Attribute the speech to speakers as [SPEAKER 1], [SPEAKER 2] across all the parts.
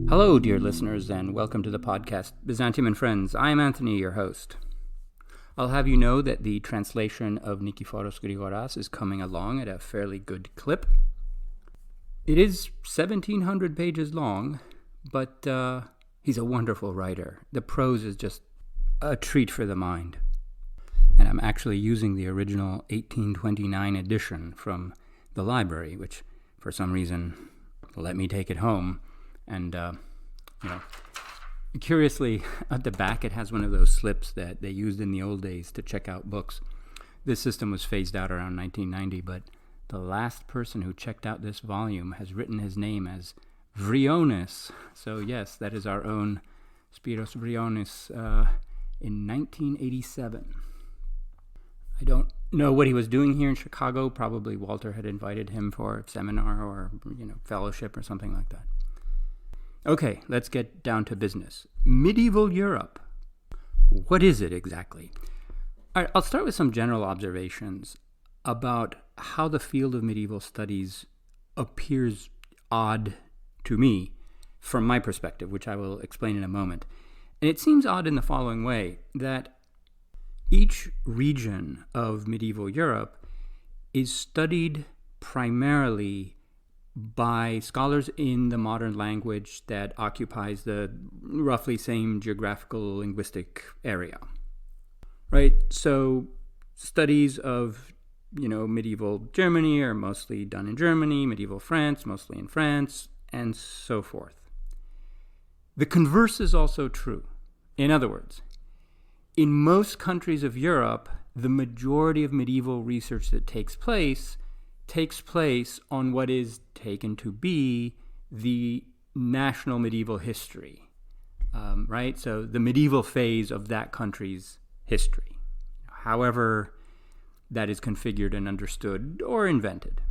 [SPEAKER 1] Hello, dear listeners, and welcome to the podcast Byzantium and Friends. I am Anthony, your host. I'll have you know that the translation of Nikiforos Grigoras is coming along at a fairly good clip. It is 1,700 pages long, but he's a wonderful writer. The prose is just a treat for the mind. And I'm actually using the original 1829 edition from the library, which for some reason let me take it home. And, curiously, at the back it has one of those slips that they used in the old days to check out books. This system was phased out around 1990, but the last person who checked out this volume has written his name as Vrionis. So yes, that is our own Spiros Vrionis in 1987. I don't know what he was doing here in Chicago. Probably Walter had invited him for a seminar or, fellowship or something like that. Okay, let's get down to business. Medieval Europe. What is it exactly? All right, I'll start with some general observations about how the field of medieval studies appears odd to me from my perspective, which I will explain in a moment. And it seems odd in the following way, that each region of medieval Europe is studied primarily by scholars in the modern language that occupies the roughly same geographical linguistic area, right? So studies of, medieval Germany are mostly done in Germany, medieval France, mostly in France, and so forth. The converse is also true. In other words, in most countries of Europe, the majority of medieval research that takes place on what is taken to be the national medieval history, right? So the medieval phase of that country's history, however that is configured and understood or invented.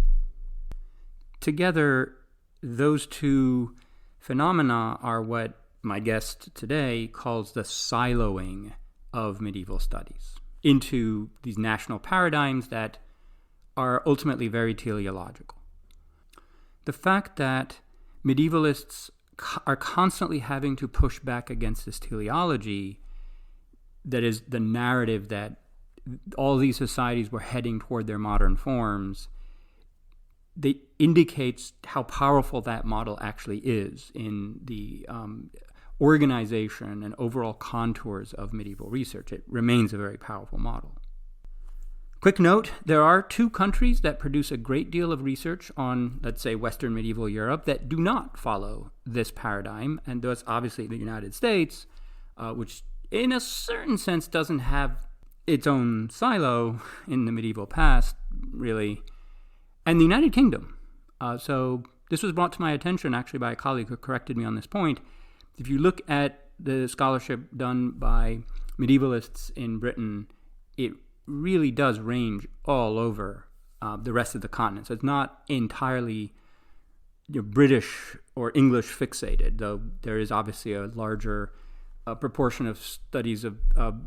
[SPEAKER 1] Together, those two phenomena are what my guest today calls the siloing of medieval studies into these national paradigms that are ultimately very teleological. The fact that medievalists are constantly having to push back against this teleology, that is the narrative that all these societies were heading toward their modern forms, they indicates how powerful that model actually is in the organization and overall contours of medieval research. It remains a very powerful model. Quick note, there are two countries that produce a great deal of research on, let's say, Western medieval Europe that do not follow this paradigm, and that's obviously the United States, which in a certain sense doesn't have its own silo in the medieval past, really, and the United Kingdom. So this was brought to my attention actually by a colleague who corrected me on this point. If you look at the scholarship done by medievalists in Britain, it really does range all over the rest of the continent. So it's not entirely British or English fixated, though there is obviously a larger proportion of studies of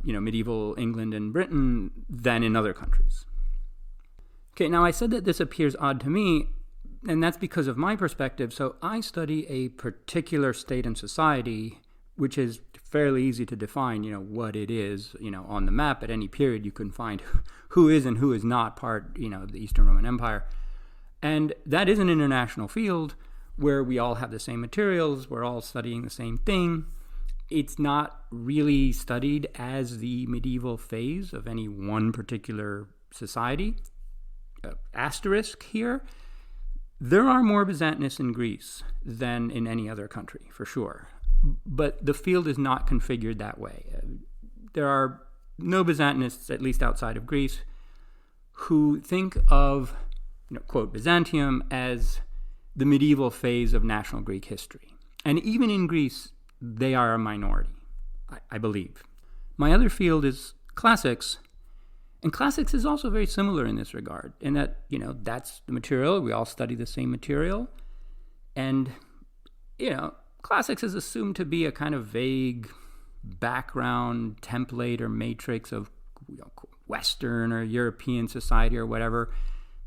[SPEAKER 1] medieval England and Britain than in other countries. Okay, now I said that this appears odd to me, and that's because of my perspective. So I study a particular state and society, which is fairly easy to define, what it is, on the map at any period. You can find who is and who is not part, of the Eastern Roman Empire. And that is an international field where we all have the same materials, we're all studying the same thing. It's not really studied as the medieval phase of any one particular society. Asterisk here, there are more Byzantinists in Greece than in any other country, for sure. But the field is not configured that way. There are no Byzantinists, at least outside of Greece, who think of, quote, Byzantium as the medieval phase of national Greek history. And even in Greece, they are a minority, I believe. My other field is classics, and classics is also very similar in this regard, in that, that's the material. We all study the same material. And, classics is assumed to be a kind of vague background template or matrix of Western or European society or whatever,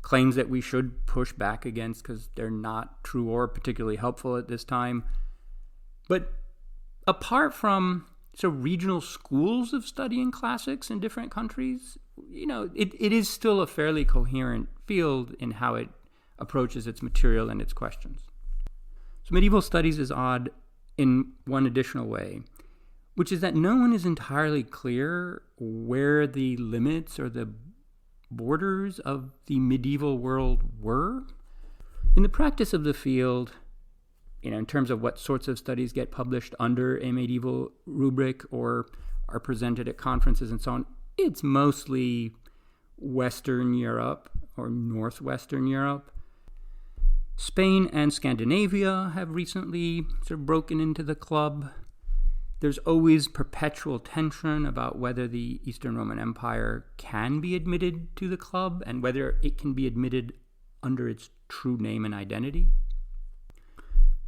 [SPEAKER 1] claims that we should push back against because they're not true or particularly helpful at this time. But apart from sort of regional schools of studying classics in different countries, it is still a fairly coherent field in how it approaches its material and its questions. So medieval studies is odd in one additional way, which is that no one is entirely clear where the limits or the borders of the medieval world were. In the practice of the field, in terms of what sorts of studies get published under a medieval rubric or are presented at conferences and so on, it's mostly Western Europe or Northwestern Europe. Spain and Scandinavia have recently sort of broken into the club. There's always perpetual tension about whether the Eastern Roman Empire can be admitted to the club and whether it can be admitted under its true name and identity.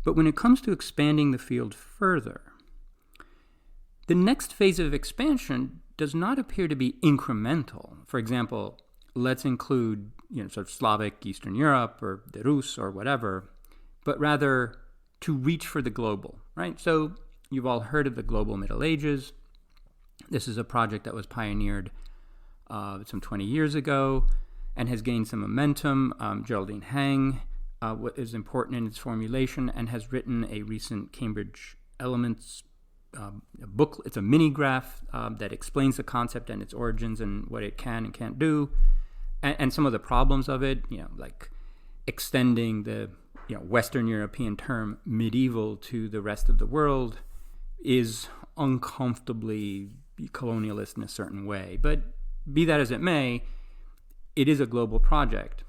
[SPEAKER 1] But when it comes to expanding the field further, the next phase of expansion does not appear to be incremental. For example, let's include sort of Slavic Eastern Europe or the Rus or whatever, but rather to reach for the global, right? So you've all heard of the global Middle Ages. This is a project that was pioneered some 20 years ago and has gained some momentum. Geraldine Hang is important in its formulation and has written a recent Cambridge Elements book. It's a mini graph that explains the concept and its origins and what it can and can't do, and some of the problems of it, like extending the Western European term medieval to the rest of the world is uncomfortably colonialist in a certain way. But be that as it may, it is a global project.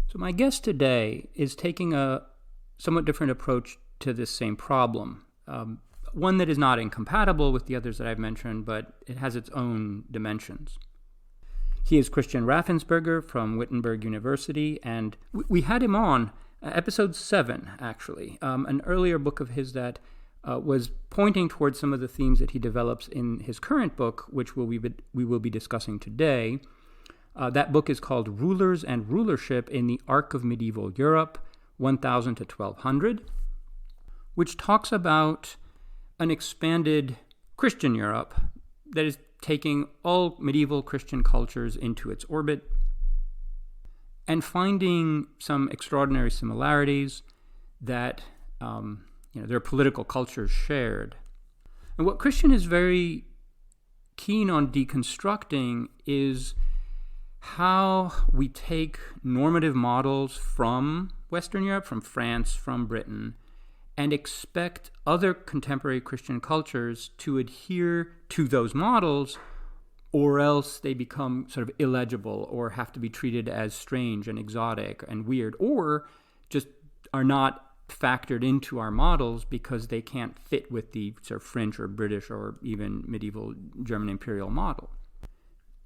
[SPEAKER 1] So my guest today is taking a somewhat different approach to this same problem, one that is not incompatible with the others that I've mentioned, but it has its own dimensions. He is Christian Raffensperger from Wittenberg University, and we had him on episode 7, actually, an earlier book of his that was pointing towards some of the themes that he develops in his current book, which we will be discussing today. That book is called Rulers and Rulership in the Arc of Medieval Europe, 1000 to 1200, which talks about an expanded Christian Europe that is taking all medieval Christian cultures into its orbit and finding some extraordinary similarities that their political cultures shared. And what Christian is very keen on deconstructing is how we take normative models from Western Europe, from France, from Britain, and expect other contemporary Christian cultures to adhere to those models, or else they become sort of illegible or have to be treated as strange and exotic and weird, or just are not factored into our models because they can't fit with the sort of French or British or even medieval German imperial model.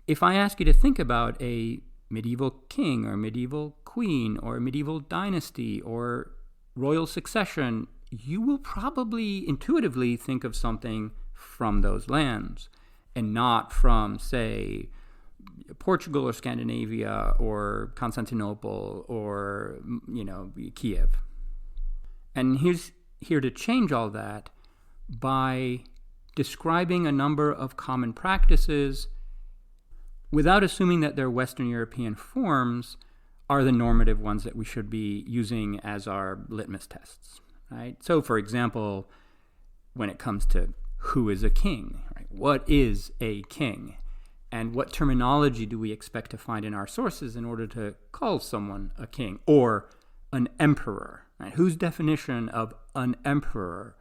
[SPEAKER 1] If I ask you to think about a medieval king or medieval queen or medieval dynasty or royal succession, you will probably intuitively think of something from those lands and not from, say, Portugal or Scandinavia or Constantinople or, Kiev. And he's here to change all that by describing a number of common practices without assuming that their Western European forms are the normative ones that we should be using as our litmus tests, right? So, for example, when it comes to who is a king, right? What is a king? And what terminology do we expect to find in our sources in order to call someone a king or an emperor, right? Whose definition of an emperor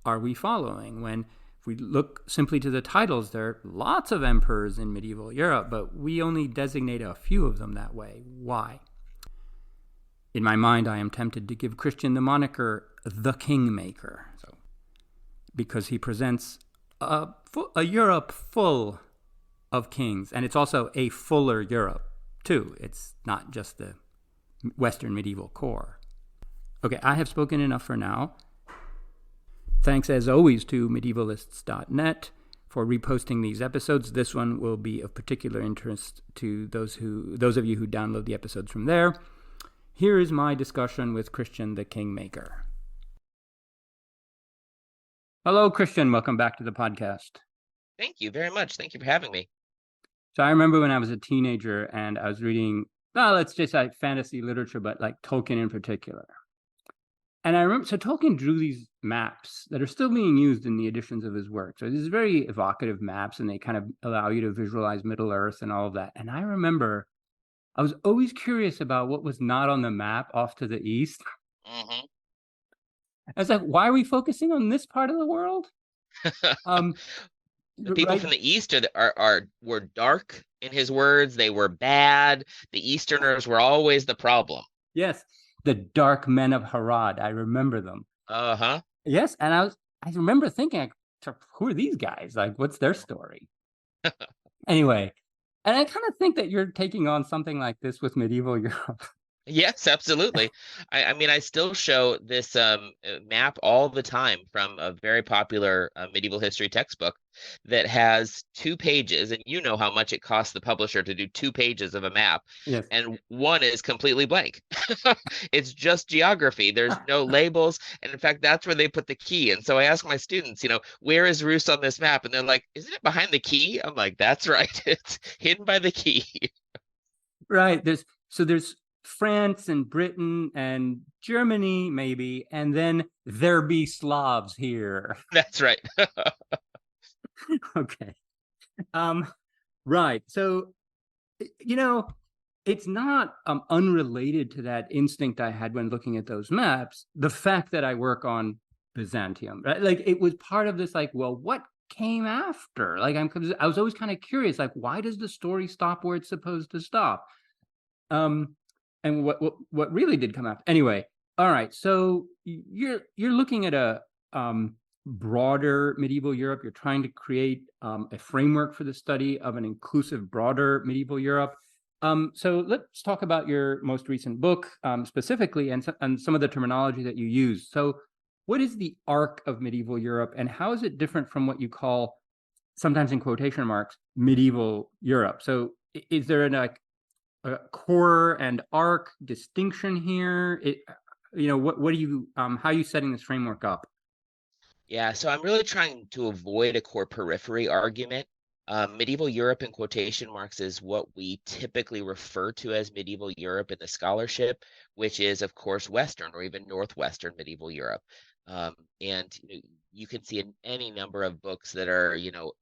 [SPEAKER 1] are we following? When if we look simply to the titles, there are lots of emperors in medieval Europe, but we only designate a few of them that way. Why? In my mind, I am tempted to give Christian the moniker the Kingmaker, because he presents a Europe full of kings, and it's also a fuller Europe, too. It's not just the Western medieval core. Okay, I have spoken enough for now. Thanks, as always, to medievalists.net for reposting these episodes. This one will be of particular interest to those of you who download the episodes from there. Here is my discussion with Christian the Kingmaker. Hello, Christian. Welcome back to the podcast.
[SPEAKER 2] Thank you very much. Thank you for having me.
[SPEAKER 1] So I remember when I was a teenager and I was reading, let's just say fantasy literature, but like Tolkien in particular. And I remember, so Tolkien drew these maps that are still being used in the editions of his work. So these very evocative maps, and they kind of allow you to visualize Middle-earth and all of that. And I remember I was always curious about what was not on the map off to the east.
[SPEAKER 2] Mm-hmm.
[SPEAKER 1] I was like, why are we focusing on this part of the world?
[SPEAKER 2] The people from the East were dark in his words. They were bad. The Easterners were always the problem.
[SPEAKER 1] Yes, the dark men of Harad. I remember them.
[SPEAKER 2] Uh-huh.
[SPEAKER 1] Yes, and I remember thinking, who are these guys? Like, what's their story? Anyway, and I kind of think that you're taking on something like this with medieval Europe.
[SPEAKER 2] Yes, absolutely. I mean, I still show this map all the time from a very popular medieval history textbook that has 2 pages, and you know how much it costs the publisher to do 2 pages of a map.
[SPEAKER 1] Yes.
[SPEAKER 2] And one is completely blank. It's just geography. There's no labels. And in fact, that's where they put the key. And so I ask my students, where is Rus on this map? And they're like, isn't it behind the key? I'm like, that's right. It's hidden by the key.
[SPEAKER 1] Right. There's France and Britain and Germany, maybe, and then there be Slavs here.
[SPEAKER 2] That's right.
[SPEAKER 1] Okay. Right. So, it's not unrelated to that instinct I had when looking at those maps, the fact that I work on Byzantium, right? Like, it was part of this, like, well, what came after? Like, I was always kind of curious, like, why does the story stop where it's supposed to stop? And what really did come after? Anyway, all right. So you're looking at a broader medieval Europe. You're trying to create a framework for the study of an inclusive, broader medieval Europe. So let's talk about your most recent book specifically, and some of the terminology that you use. So, what is the arc of medieval Europe, and how is it different from what you call, sometimes in quotation marks, medieval Europe? So, is there a core and arc distinction here? What do you how are you setting this framework up?
[SPEAKER 2] Yeah, so I'm really trying to avoid a core periphery argument. Medieval Europe in quotation marks is what we typically refer to as medieval Europe in the scholarship, which is, of course, Western or even Northwestern medieval Europe. And you can see in any number of books that are,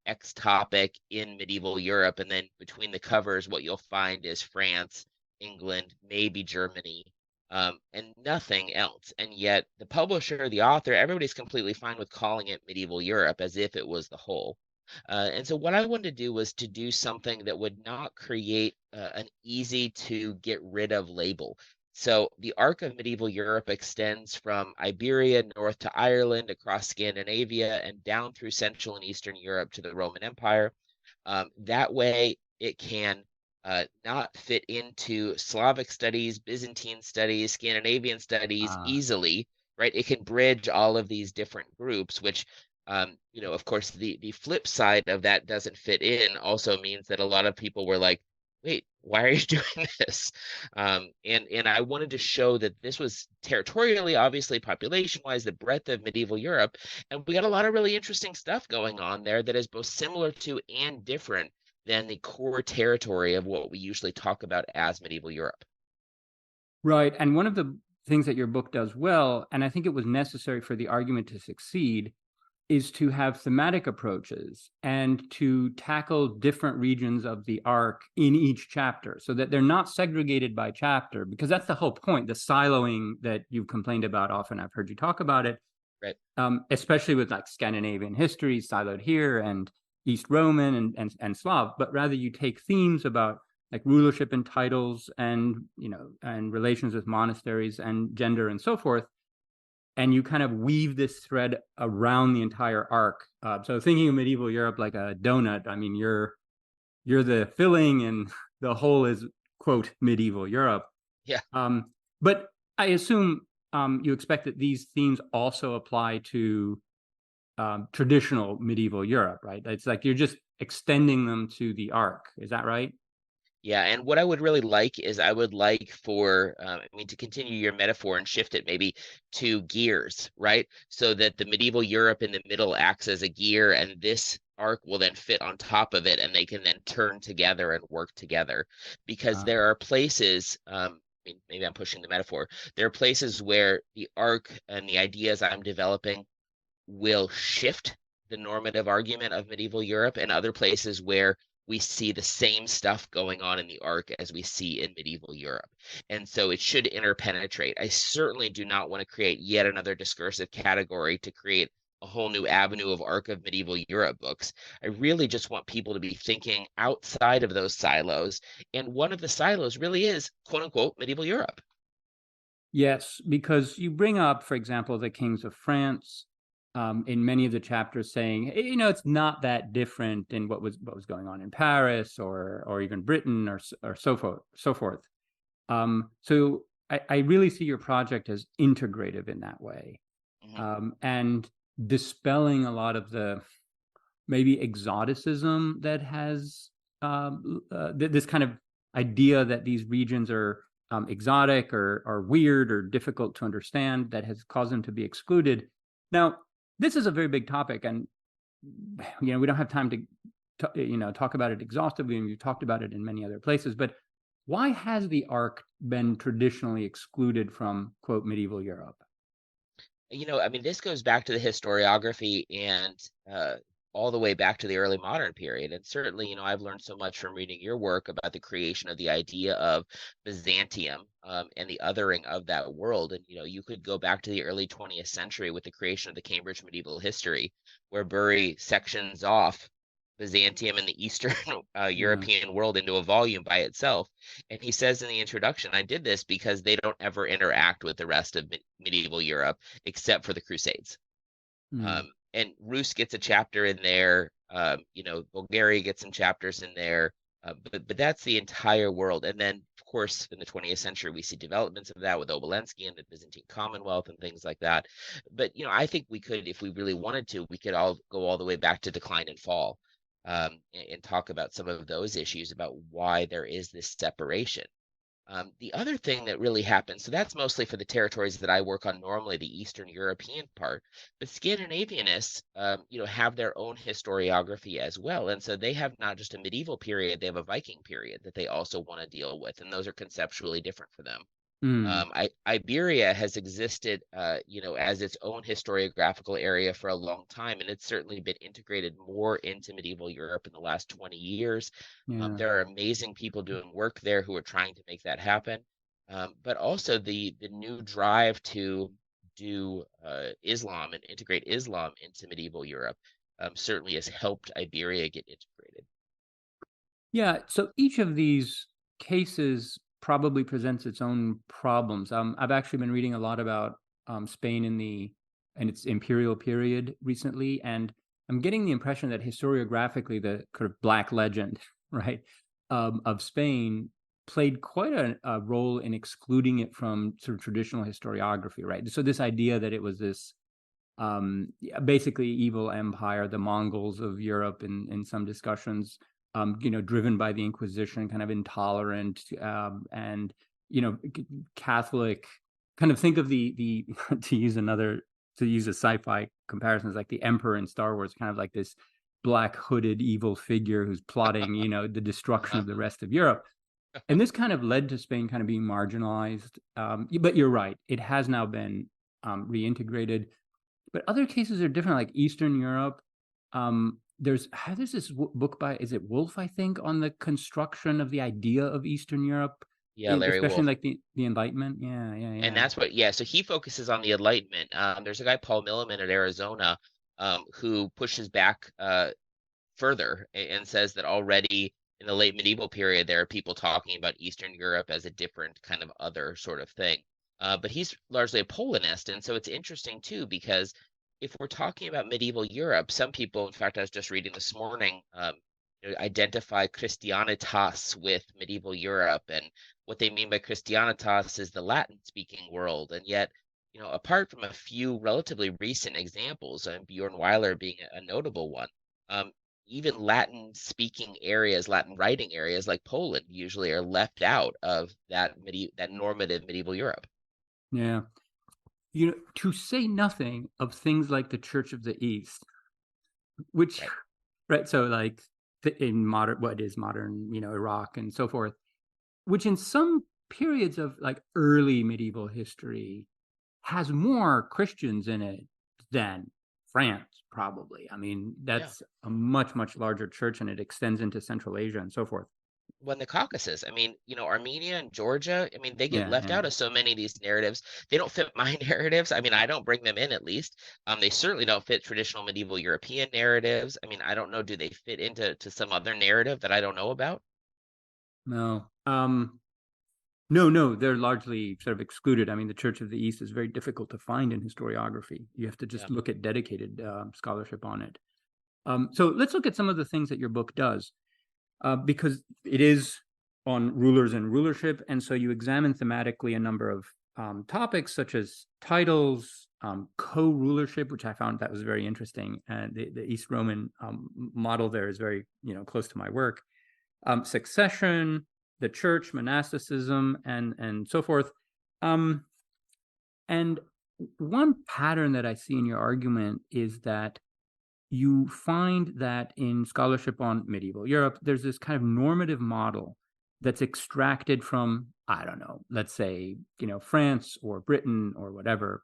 [SPEAKER 2] X topic in medieval Europe, and then between the covers, what you'll find is France, England, maybe Germany, and nothing else. And yet the publisher, the author, everybody's completely fine with calling it medieval Europe as if it was the whole. And so what I wanted to do was to do something that would not create an easy to get rid of label. So the arc of medieval Europe extends from Iberia north to Ireland, across Scandinavia, and down through Central and Eastern Europe to the Roman Empire. That way, it can not fit into Slavic studies, Byzantine studies, Scandinavian studies easily, right? It can bridge all of these different groups, which of course, the flip side of that doesn't fit in also means that a lot of people were like, wait, why are you doing this? And I wanted to show that this was territorially, obviously, population-wise, the breadth of medieval Europe. And we got a lot of really interesting stuff going on there that is both similar to and different than the core territory of what we usually talk about as medieval Europe.
[SPEAKER 1] Right. And one of the things that your book does well, and I think it was necessary for the argument to succeed, is to have thematic approaches and to tackle different regions of the arc in each chapter so that they're not segregated by chapter, because that's the whole point, the siloing that you've complained about often. I've heard you talk about it,
[SPEAKER 2] right?
[SPEAKER 1] Especially with like Scandinavian history siloed here and East Roman and Slav, but rather you take themes about like rulership and titles and, and relations with monasteries and gender and so forth, and you kind of weave this thread around the entire arc. So thinking of medieval Europe like a donut, I mean, you're the filling and the whole is, quote, medieval Europe.
[SPEAKER 2] Yeah.
[SPEAKER 1] But I assume you expect that these themes also apply to traditional medieval Europe, right? It's like you're just extending them to the arc. Is that right?
[SPEAKER 2] Yeah, and what I would really like is I would like for, to continue your metaphor and shift it maybe to gears, right? So that the medieval Europe in the middle acts as a gear, and this arc will then fit on top of it, and they can then turn together and work together. Because there are places, maybe I'm pushing the metaphor, there are places where the arc and the ideas I'm developing will shift the normative argument of medieval Europe, and other places where we see the same stuff going on in the arc as we see in medieval Europe. And so it should interpenetrate. I certainly do not want to create yet another discursive category to create a whole new avenue of arc of medieval Europe books. I really just want people to be thinking outside of those silos. And one of the silos really is, quote unquote, medieval Europe.
[SPEAKER 1] Yes, because you bring up, for example, the kings of France in many of the chapters, saying, hey, it's not that different in what was going on in Paris or even Britain or so forth. So I really see your project as integrative in that way, and dispelling a lot of the maybe exoticism that has this kind of idea that these regions are exotic or weird or difficult to understand, that has caused them to be excluded. Now, this is a very big topic, and we don't have time to talk about it exhaustively, and we've talked about it in many other places. But why has the arc been traditionally excluded from, quote, medieval Europe?
[SPEAKER 2] This goes back to the historiography and all the way back to the early modern period. And certainly, I've learned so much from reading your work about the creation of the idea of Byzantium and the othering of that world. And, you could go back to the early 20th century with the creation of the Cambridge Medieval History, where Bury sections off Byzantium and the Eastern European world into a volume by itself. And he says in the introduction, I did this because they don't ever interact with the rest of medieval Europe except for the Crusades. And Rus gets a chapter in there. Bulgaria gets some chapters in there. But that's the entire world. And then, of course, in the 20th century, we see developments of that with Obolensky and the Byzantine Commonwealth and things like that. But, I think we could, if we really wanted to, we could all go all the way back to decline and fall and talk about some of those issues about why there is this separation. The other thing that really happens, so that's mostly for the territories that I work on normally, the Eastern European part, but Scandinavianists, have their own historiography as well. And so they have not just a medieval period, they have a Viking period that they also want to deal with. And those are conceptually different for them. Iberia has existed, as its own historiographical area for a long time, and it's certainly been integrated more into medieval Europe in the last 20 years. There are amazing people doing work there who are trying to make that happen. But also the new drive to do Islam and integrate Islam into medieval Europe certainly has helped Iberia get integrated.
[SPEAKER 1] Yeah, so each of these cases probably presents its own problems. I've actually been reading a lot about Spain in its imperial period recently, and I'm getting the impression that historiographically, the kind of black legend, right, of Spain played quite a role in excluding it from sort of traditional historiography, right? So this idea that it was this basically evil empire, the Mongols of Europe in some discussions, driven by the Inquisition, kind of intolerant, and Catholic. Kind of think of the to use a sci-fi comparison, is like the Emperor in Star Wars, kind of like this black hooded evil figure who's plotting, the destruction of the rest of Europe. And this kind of led to Spain kind of being marginalized. But you're right, it has now been reintegrated. But other cases are different, like Eastern Europe. There's this book by, is it Wolf, I think, on the construction of the idea of Eastern Europe.
[SPEAKER 2] Yeah, Larry
[SPEAKER 1] especially
[SPEAKER 2] Wolf.
[SPEAKER 1] Like the Enlightenment. Yeah.
[SPEAKER 2] And that's so he focuses on the Enlightenment. There's a guy, Paul Milliman at Arizona, who pushes back further and says that already in the late medieval period, there are people talking about Eastern Europe as a different kind of other sort of thing. But he's largely a Polanist. And so it's interesting, too, because if we're talking about medieval Europe, some people, in fact, I was just reading this morning, identify Christianitas with medieval Europe. And what they mean by Christianitas is the Latin-speaking world. And yet apart from a few relatively recent examples, Bjorn Weiler being a notable one, um, even Latin-speaking areas, Latin writing areas like Poland usually are left out of that normative medieval Europe.
[SPEAKER 1] Yeah. To say nothing of things like the Church of the East, which,
[SPEAKER 2] Right.
[SPEAKER 1] right, so like in what is modern, Iraq and so forth, which in some periods of like early medieval history has more Christians in it than France, probably. I mean,
[SPEAKER 2] Yeah.
[SPEAKER 1] that's a much, much larger church and it extends into Central Asia and so forth.
[SPEAKER 2] When the Caucasus, I mean, Armenia and Georgia, I mean, they get
[SPEAKER 1] Yeah,
[SPEAKER 2] left
[SPEAKER 1] yeah.
[SPEAKER 2] out of so many of these narratives. They don't fit my narratives. I mean, I don't bring them in at least. They certainly don't fit traditional medieval European narratives. I mean, I don't know, do they fit into some other narrative that I don't know about?
[SPEAKER 1] No. No, they're largely sort of excluded. I mean, the Church of the East is very difficult to find in historiography. You have to
[SPEAKER 2] Yeah,
[SPEAKER 1] just look at dedicated scholarship on it. So let's look at some of the things that your book does, because it is on rulers and rulership. And so you examine thematically a number of topics such as titles, co-rulership, which I found that was very interesting. And the East Roman model there is very, close to my work. Succession, the church, monasticism, and so forth. Um, and one pattern that I see in your argument is that you find that in scholarship on medieval Europe, there's this kind of normative model that's extracted from, I don't know, let's say, France or Britain or whatever.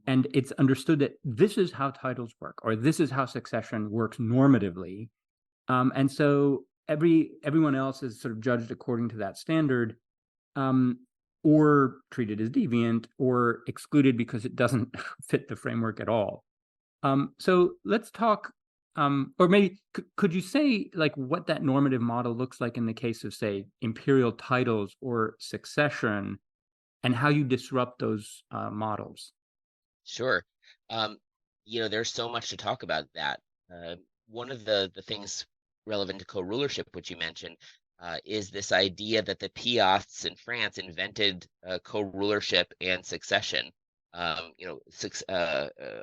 [SPEAKER 1] And it's understood that this is how titles work, or this is how succession works normatively. And so everyone else is sort of judged according to that standard, um, or treated as deviant or excluded because it doesn't fit the framework at all. So let's talk, or maybe could you say like what that normative model looks like in the case of, say, imperial titles or succession, and how you disrupt those models?
[SPEAKER 2] sure. Um, there's so much to talk about that. Uh, One of the things relevant to co-rulership, which you mentioned, is this idea that the Piasts in France invented co-rulership and succession.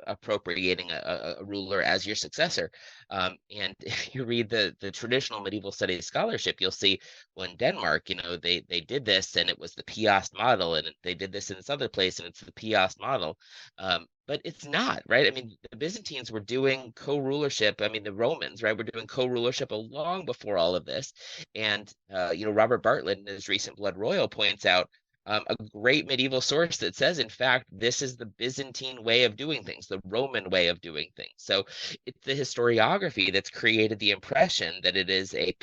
[SPEAKER 2] Appropriating a ruler as your successor. And if you read the traditional medieval studies scholarship, you'll see, well, in Denmark, they did this and it was the Piast model, and they did this in this other place and it's the Piast model. But it's not, right? I mean, the Byzantines were doing co-rulership. I mean, the Romans, right, were doing co-rulership long before all of this. And, Robert Bartlett in his recent Blood Royal points out a great medieval source that says, in fact, this is the Byzantine way of doing things, the Roman way of doing things. So it's the historiography that's created the impression that it is a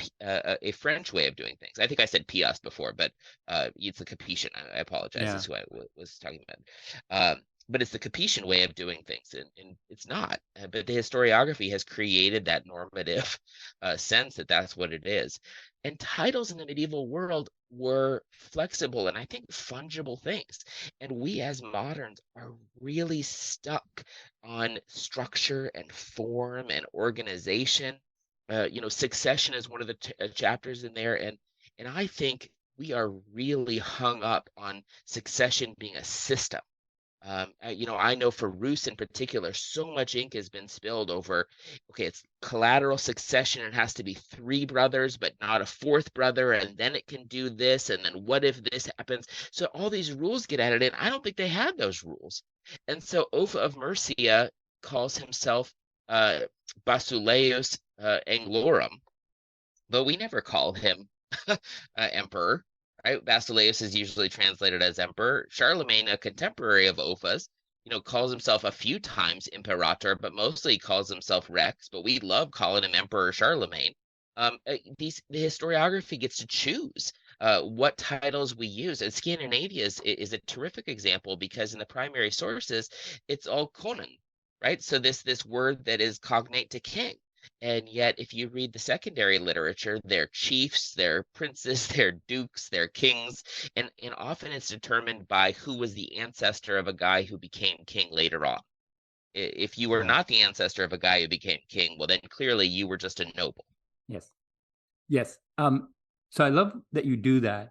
[SPEAKER 2] French way of doing things. I think I said Piast before, but it's the Capetian. I apologize.
[SPEAKER 1] Yeah.
[SPEAKER 2] Is who I was talking about. But it's the Capetian way of doing things, and it's not. But the historiography has created that normative sense that that's what it is. And titles in the medieval world were flexible and I think fungible things. And we as moderns are really stuck on structure and form and organization. Succession is one of the chapters in there, and I think we are really hung up on succession being a system. I know for Rus in particular, so much ink has been spilled over, okay, it's collateral succession. It has to be three brothers, but not a fourth brother. And then it can do this. And then what if this happens? So all these rules get added in. I don't think they had those rules. And so Ofa of Mercia calls himself uh, Basileus Anglorum, but we never call him emperor, right? Basileus is usually translated as emperor. Charlemagne, a contemporary of Opha's, calls himself a few times imperator, but mostly calls himself Rex. But we love calling him Emperor Charlemagne. The historiography gets to choose what titles we use. And Scandinavia is a terrific example because in the primary sources, it's all Conan, right? So this word that is cognate to king. And yet, if you read the secondary literature, they're chiefs, they're princes, they're dukes, they're kings, and often it's determined by who was the ancestor of a guy who became king later on. If you were
[SPEAKER 1] Yeah.
[SPEAKER 2] not the ancestor of a guy who became king, well, then clearly you were just a noble.
[SPEAKER 1] Yes. Yes. So I love that you do that.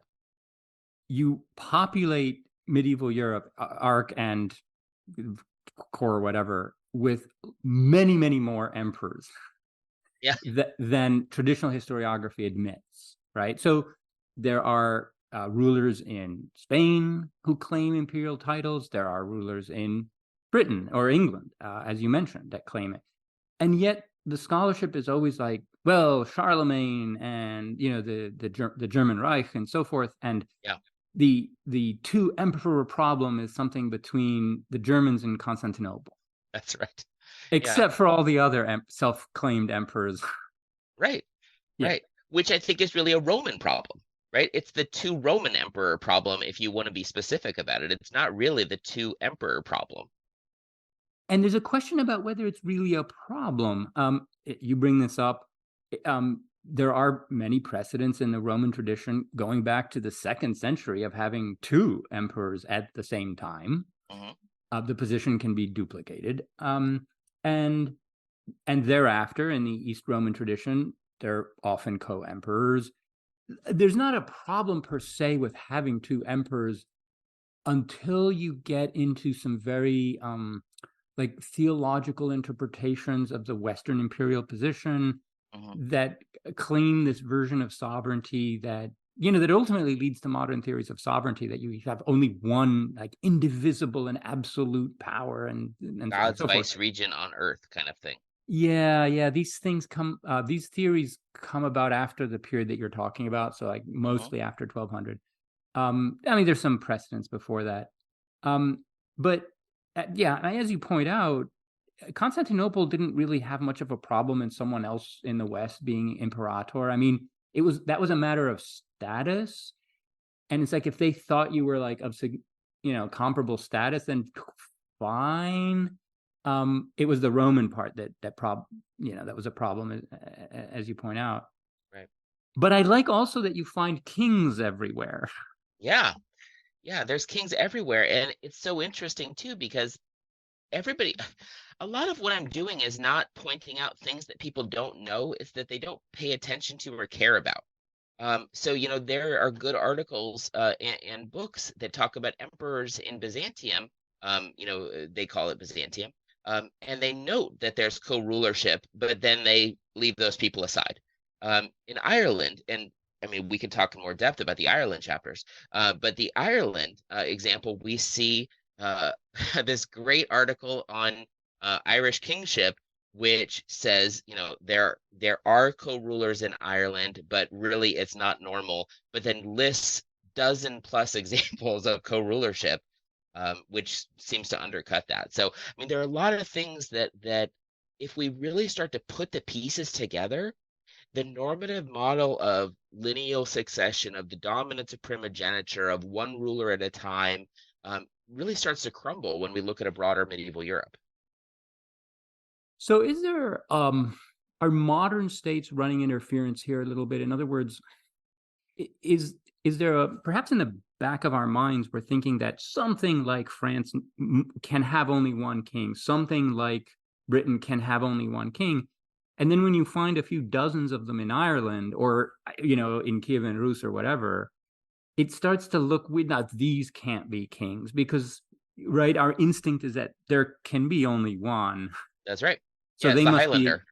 [SPEAKER 1] You populate medieval Europe, Arc and core or whatever, with many, many more emperors
[SPEAKER 2] Yeah.
[SPEAKER 1] than traditional historiography admits, right? So there are rulers in Spain who claim imperial titles. There are rulers in Britain or England, as you mentioned, that claim it. And yet the scholarship is always like, well, Charlemagne and, you know, the German Reich and so forth. And
[SPEAKER 2] Yeah.
[SPEAKER 1] the two emperor problem is something between the Germans and Constantinople.
[SPEAKER 2] That's right.
[SPEAKER 1] Except for all the other self-claimed emperors.
[SPEAKER 2] Right.
[SPEAKER 1] Yeah.
[SPEAKER 2] Right. Which I think is really a Roman problem, right? It's the two Roman emperor problem, if you want to be specific about it. It's not really the two emperor problem.
[SPEAKER 1] And there's a question about whether it's really a problem. You bring this up. There are many precedents in the Roman tradition going back to the 2nd century of having two emperors at the same time. The position can be duplicated. And thereafter, in the East Roman tradition, they're often co-emperors. There's not a problem per se with having two emperors until you get into some very like theological interpretations of the Western imperial position that claim this version of sovereignty that, you know, that ultimately leads to modern theories of sovereignty, that you have only one like indivisible and absolute power and
[SPEAKER 2] God's
[SPEAKER 1] so
[SPEAKER 2] vice
[SPEAKER 1] forth.
[SPEAKER 2] regent on earth kind of thing.
[SPEAKER 1] Yeah. These things these theories come about after the period that you're talking about. So like mostly after 1200. I mean, there's some precedents before that. But yeah, as you point out, Constantinople didn't really have much of a problem in someone else in the West being imperator. I mean, that was a matter of status. And it's like, if they thought you were like of, you know, comparable status, then fine. It was the Roman part that was a problem, as you point out.
[SPEAKER 2] Right.
[SPEAKER 1] But I like also that you find kings everywhere.
[SPEAKER 2] Yeah. There's kings everywhere. And it's so interesting too, because a lot of what I'm doing is not pointing out things that people don't know, it's that they don't pay attention to or care about. So, you know, there are good articles and books that talk about emperors in Byzantium. They call it Byzantium. And they note that there's co-rulership, but then they leave those people aside. In Ireland, and I mean, we can talk in more depth about the Ireland chapters, but the Ireland example, we see this great article on Irish kingship, which says, you know, there are co-rulers in Ireland, but really it's not normal. But then lists dozen plus examples of co-rulership, which seems to undercut that. So, I mean, there are a lot of things that if we really start to put the pieces together, the normative model of lineal succession, of the dominance of primogeniture, of one ruler at a time, really starts to crumble when we look at a broader medieval Europe.
[SPEAKER 1] So is there are modern states running interference here a little bit? In other words, is there perhaps in the back of our minds we're thinking that something like France can have only one king, something like Britain can have only one king, and then when you find a few dozens of them in Ireland, or, you know, in Kievan Rus or whatever, it starts to look weird. Now, these can't be kings because, right, our instinct is that there can be only one.
[SPEAKER 2] That's right.
[SPEAKER 1] So
[SPEAKER 2] Yeah, it's
[SPEAKER 1] they
[SPEAKER 2] the
[SPEAKER 1] must
[SPEAKER 2] Highlander.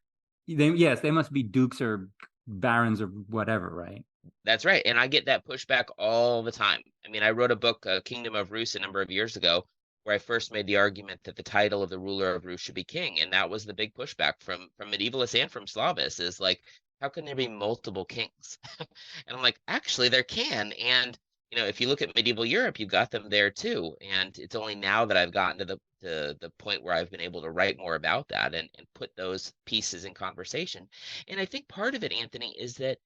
[SPEAKER 1] they must be dukes or barons or whatever, right?
[SPEAKER 2] That's right. And I get that pushback all the time. I mean, I wrote a book, Kingdom of Rus, a number of years ago, where I first made the argument that the title of the ruler of Rus should be king. And that was the big pushback from medievalists and from Slavists, is like, how can there be multiple kings? And I'm like, actually, there can. And, you know, if you look at medieval Europe, you've got them there too. And it's only now that I've gotten to the point where I've been able to write more about that and put those pieces in conversation. And I think part of it, Anthony, is that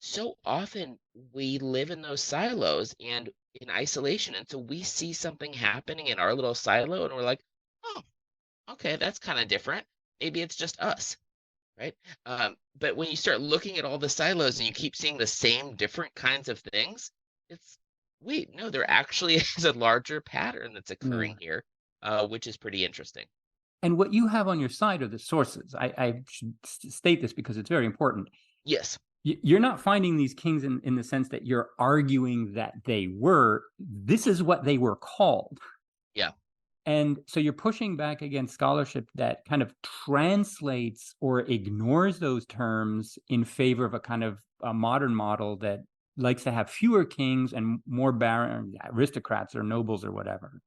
[SPEAKER 2] so often we live in those silos and in isolation. And so we see something happening in our little silo and we're like, oh, okay, that's kind of different. Maybe it's just us, right? But when you start looking at all the silos and you keep seeing the same different kinds of things, it's, wait, no, there actually is a larger pattern that's occurring here, which is pretty interesting.
[SPEAKER 1] And what you have on your side are the sources. I should state this because it's very important.
[SPEAKER 2] Yes.
[SPEAKER 1] You're not finding these kings in the sense that you're arguing that they were. This is what they were called.
[SPEAKER 2] Yeah.
[SPEAKER 1] And so you're pushing back against scholarship that kind of translates or ignores those terms in favor of a kind of a modern model that likes to have fewer kings and more baron aristocrats or nobles or whatever.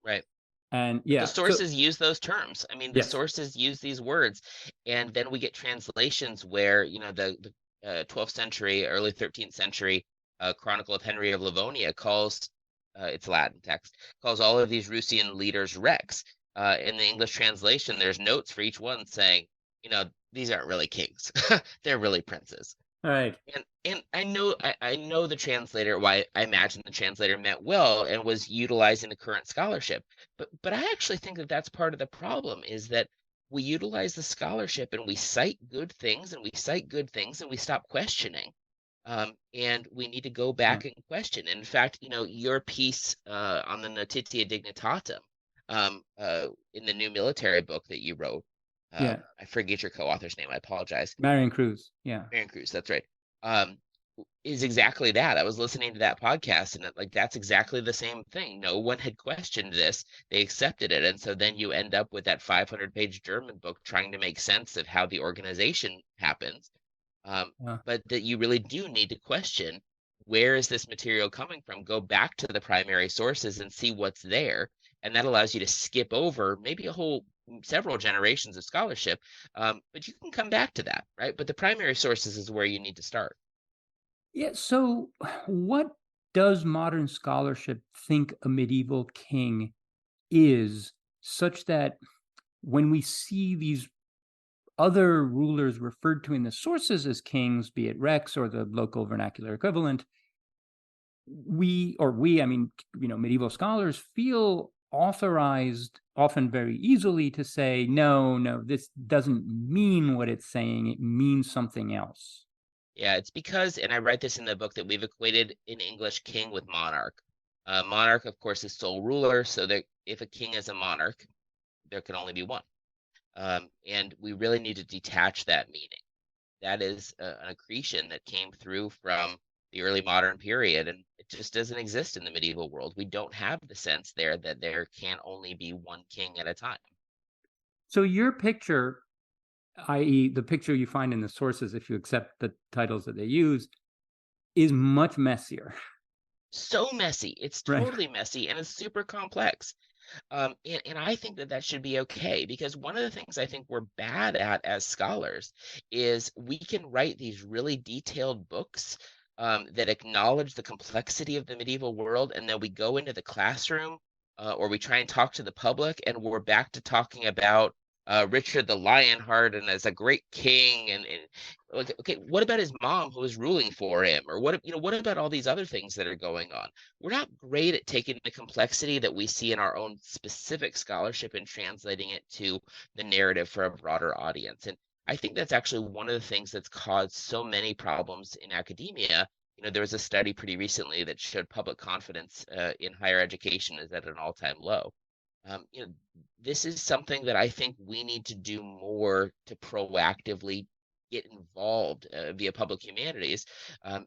[SPEAKER 2] Right.
[SPEAKER 1] And
[SPEAKER 2] But the
[SPEAKER 1] yeah, so
[SPEAKER 2] sources use those terms. I mean, the
[SPEAKER 1] yes,
[SPEAKER 2] sources use these words, and then we get translations where, the 12th century, early 13th century Chronicle of Henry of Livonia calls, it's Latin text, calls all of these Rusian leaders Rex. In the English translation, there's notes for each one saying, these aren't really kings. They're really princes.
[SPEAKER 1] all right.
[SPEAKER 2] And I know the translator, why I imagine the translator meant well and was utilizing the current scholarship. But I actually think that that's part of the problem, is that we utilize the scholarship and we cite good things and we cite good things and we stop questioning. And we need to go
[SPEAKER 1] Yeah,
[SPEAKER 2] back and question. And in fact, your piece on the Notitia Dignitatum, in the new military book that you wrote,
[SPEAKER 1] yeah.
[SPEAKER 2] I forget your co-author's name. I apologize.
[SPEAKER 1] Marion Cruz. Yeah.
[SPEAKER 2] Marion Cruz, that's right. Um, is exactly that. I was listening to that podcast, and that's exactly the same thing. No one had questioned this; they accepted it, and so then you end up with that 500-page German book trying to make sense of how the organization happens. Um,
[SPEAKER 1] Yeah.
[SPEAKER 2] but that you really do need to question, where is this material coming from? Go back to the primary sources and see what's there, and that allows you to skip over maybe a whole several generations of scholarship, but you can come back to that, right? But the primary sources is where you need to start.
[SPEAKER 1] Yeah. So, what does modern scholarship think a medieval king is, such that when we see these other rulers referred to in the sources as kings, be it Rex or the local vernacular equivalent, I mean, medieval scholars feel authorized, often very easily, to say, no, this doesn't mean what it's saying. It means something else.
[SPEAKER 2] Yeah, it's because, and I write this in the book, that we've equated in English king with monarch. Monarch, of course, is sole ruler, so that if a king is a monarch, there can only be one. And we really need to detach that meaning. That is an accretion that came through from the early modern period, and it just doesn't exist in the medieval world. We don't have the sense there that there can only be one king at a time.
[SPEAKER 1] So your picture, i.e., the picture you find in the sources, if you accept the titles that they use, is much messier.
[SPEAKER 2] So messy. It's
[SPEAKER 1] Right.
[SPEAKER 2] totally messy and it's super complex. And I think that that should be okay, because one of the things I think we're bad at as scholars is we can write these really detailed books that acknowledge the complexity of the medieval world, and then we go into the classroom, or we try and talk to the public, and we're back to talking about Richard the Lionheart and as a great king, and okay, what about his mom who was ruling for him, or what about all these other things that are going on? We're not great at taking the complexity that we see in our own specific scholarship and translating it to the narrative for a broader audience. And I think that's actually one of the things that's caused so many problems in academia. There was a study pretty recently that showed public confidence in higher education is at an all-time low. Um, you know, this is something that I think we need to do more to proactively get involved via public humanities.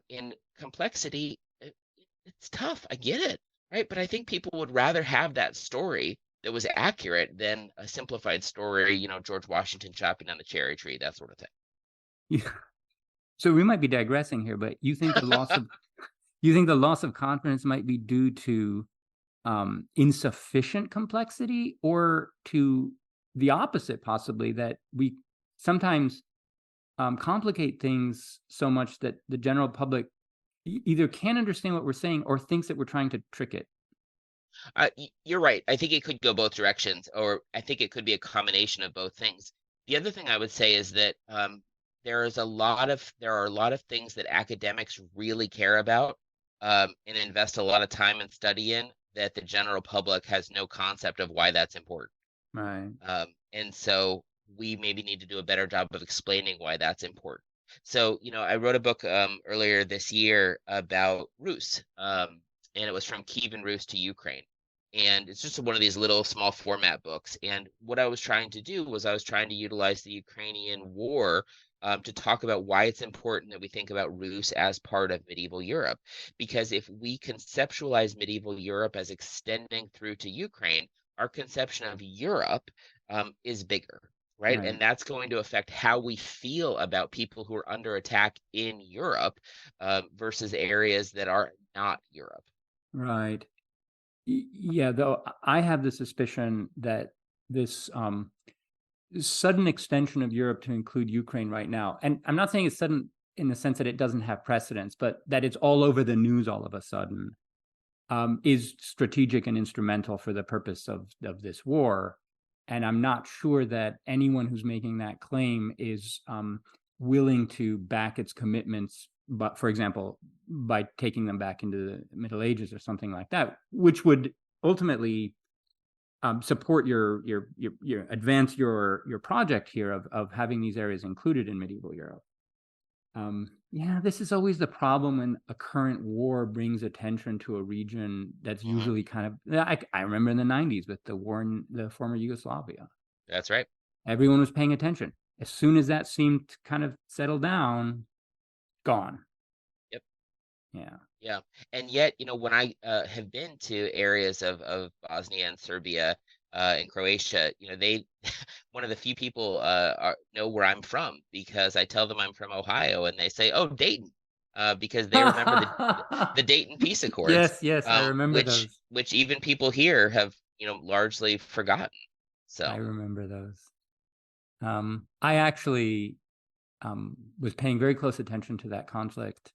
[SPEAKER 2] In complexity, it's tough. I get it, right? But I think people would rather have that story that was accurate than a simplified story, George Washington chopping down the cherry tree, that sort of thing.
[SPEAKER 1] Yeah. So we might be digressing here, but you think the loss of confidence might be due to insufficient complexity, or to the opposite, possibly, that we sometimes complicate things so much that the general public either can't understand what we're saying or thinks that we're trying to trick it?
[SPEAKER 2] You're right. I think it could go both directions, or I think it could be a combination of both things. The other thing I would say is that there are a lot of things that academics really care about, and invest a lot of time and study in, that the general public has no concept of why that's important.
[SPEAKER 1] Right.
[SPEAKER 2] And so we maybe need to do a better job of explaining why that's important. So, I wrote a book earlier this year about Rus, and it was from Kievan Rus to Ukraine. And it's just one of these little small format books. And what I was trying to do was I was trying to utilize the Ukrainian war to talk about why it's important that we think about Rus as part of medieval Europe. Because if we conceptualize medieval Europe as extending through to Ukraine, our conception of Europe is bigger, right?
[SPEAKER 1] Right.
[SPEAKER 2] And that's going to affect how we feel about people who are under attack in Europe versus areas that are not Europe.
[SPEAKER 1] Right. Yeah, though I have the suspicion that this sudden extension of Europe to include Ukraine right now, and I'm not saying it's sudden in the sense that it doesn't have precedence, but that it's all over the news all of a sudden, is strategic and instrumental for the purpose of this war. And I'm not sure that anyone who's making that claim is willing to back its commitments, but for example, by taking them back into the Middle Ages or something like that, which would ultimately support your advance your project here of having these areas included in medieval Europe. Yeah, this is always the problem when a current war brings attention to a region that's usually kind of. I remember in the 90s with the war in the former Yugoslavia.
[SPEAKER 2] That's right.
[SPEAKER 1] Everyone was paying attention. As soon as that seemed to kind of settle down, gone.
[SPEAKER 2] Yep.
[SPEAKER 1] Yeah.
[SPEAKER 2] Yeah. And yet, when I have been to areas of Bosnia and Serbia and Croatia, they one of the few people know where I'm from because I tell them I'm from Ohio and they say, "Oh, Dayton," because they remember the Dayton Peace Accords,
[SPEAKER 1] Yes, I remember
[SPEAKER 2] which
[SPEAKER 1] those.
[SPEAKER 2] even people here have largely forgotten.
[SPEAKER 1] I
[SPEAKER 2] So
[SPEAKER 1] remember those. I actually was paying very close attention to that conflict,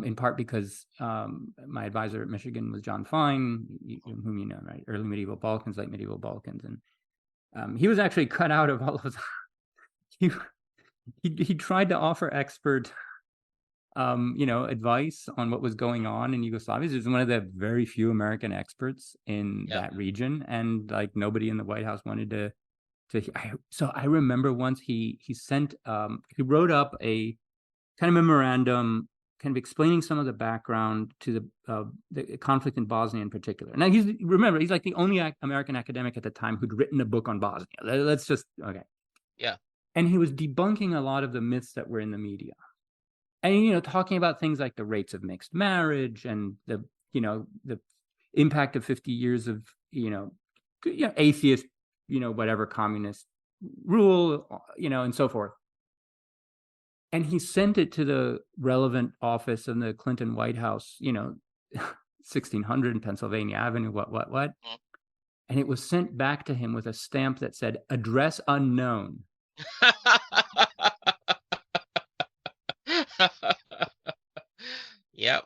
[SPEAKER 1] in part because my advisor at Michigan was John Fine, whom you know, right? Early medieval Balkans, late medieval Balkans, and he was actually cut out of all of. he he tried to offer expert advice on what was going on in Yugoslavia. He was one of the very few American experts in
[SPEAKER 2] yeah.
[SPEAKER 1] that region, and like nobody in the White House wanted to. So I remember once he sent he wrote up a kind of memorandum, kind of explaining some of the background to the conflict in Bosnia in particular. Now he's like the only American academic at the time who'd written a book on Bosnia. Let's just okay.
[SPEAKER 2] Yeah.
[SPEAKER 1] And he was debunking a lot of the myths that were in the media. And talking about things like the rates of mixed marriage and the impact of 50 years of atheist, whatever communist rule, and so forth. And he sent it to the relevant office in the Clinton White House, 1600 Pennsylvania Avenue, what. And it was sent back to him with a stamp that said address unknown.
[SPEAKER 2] Yep.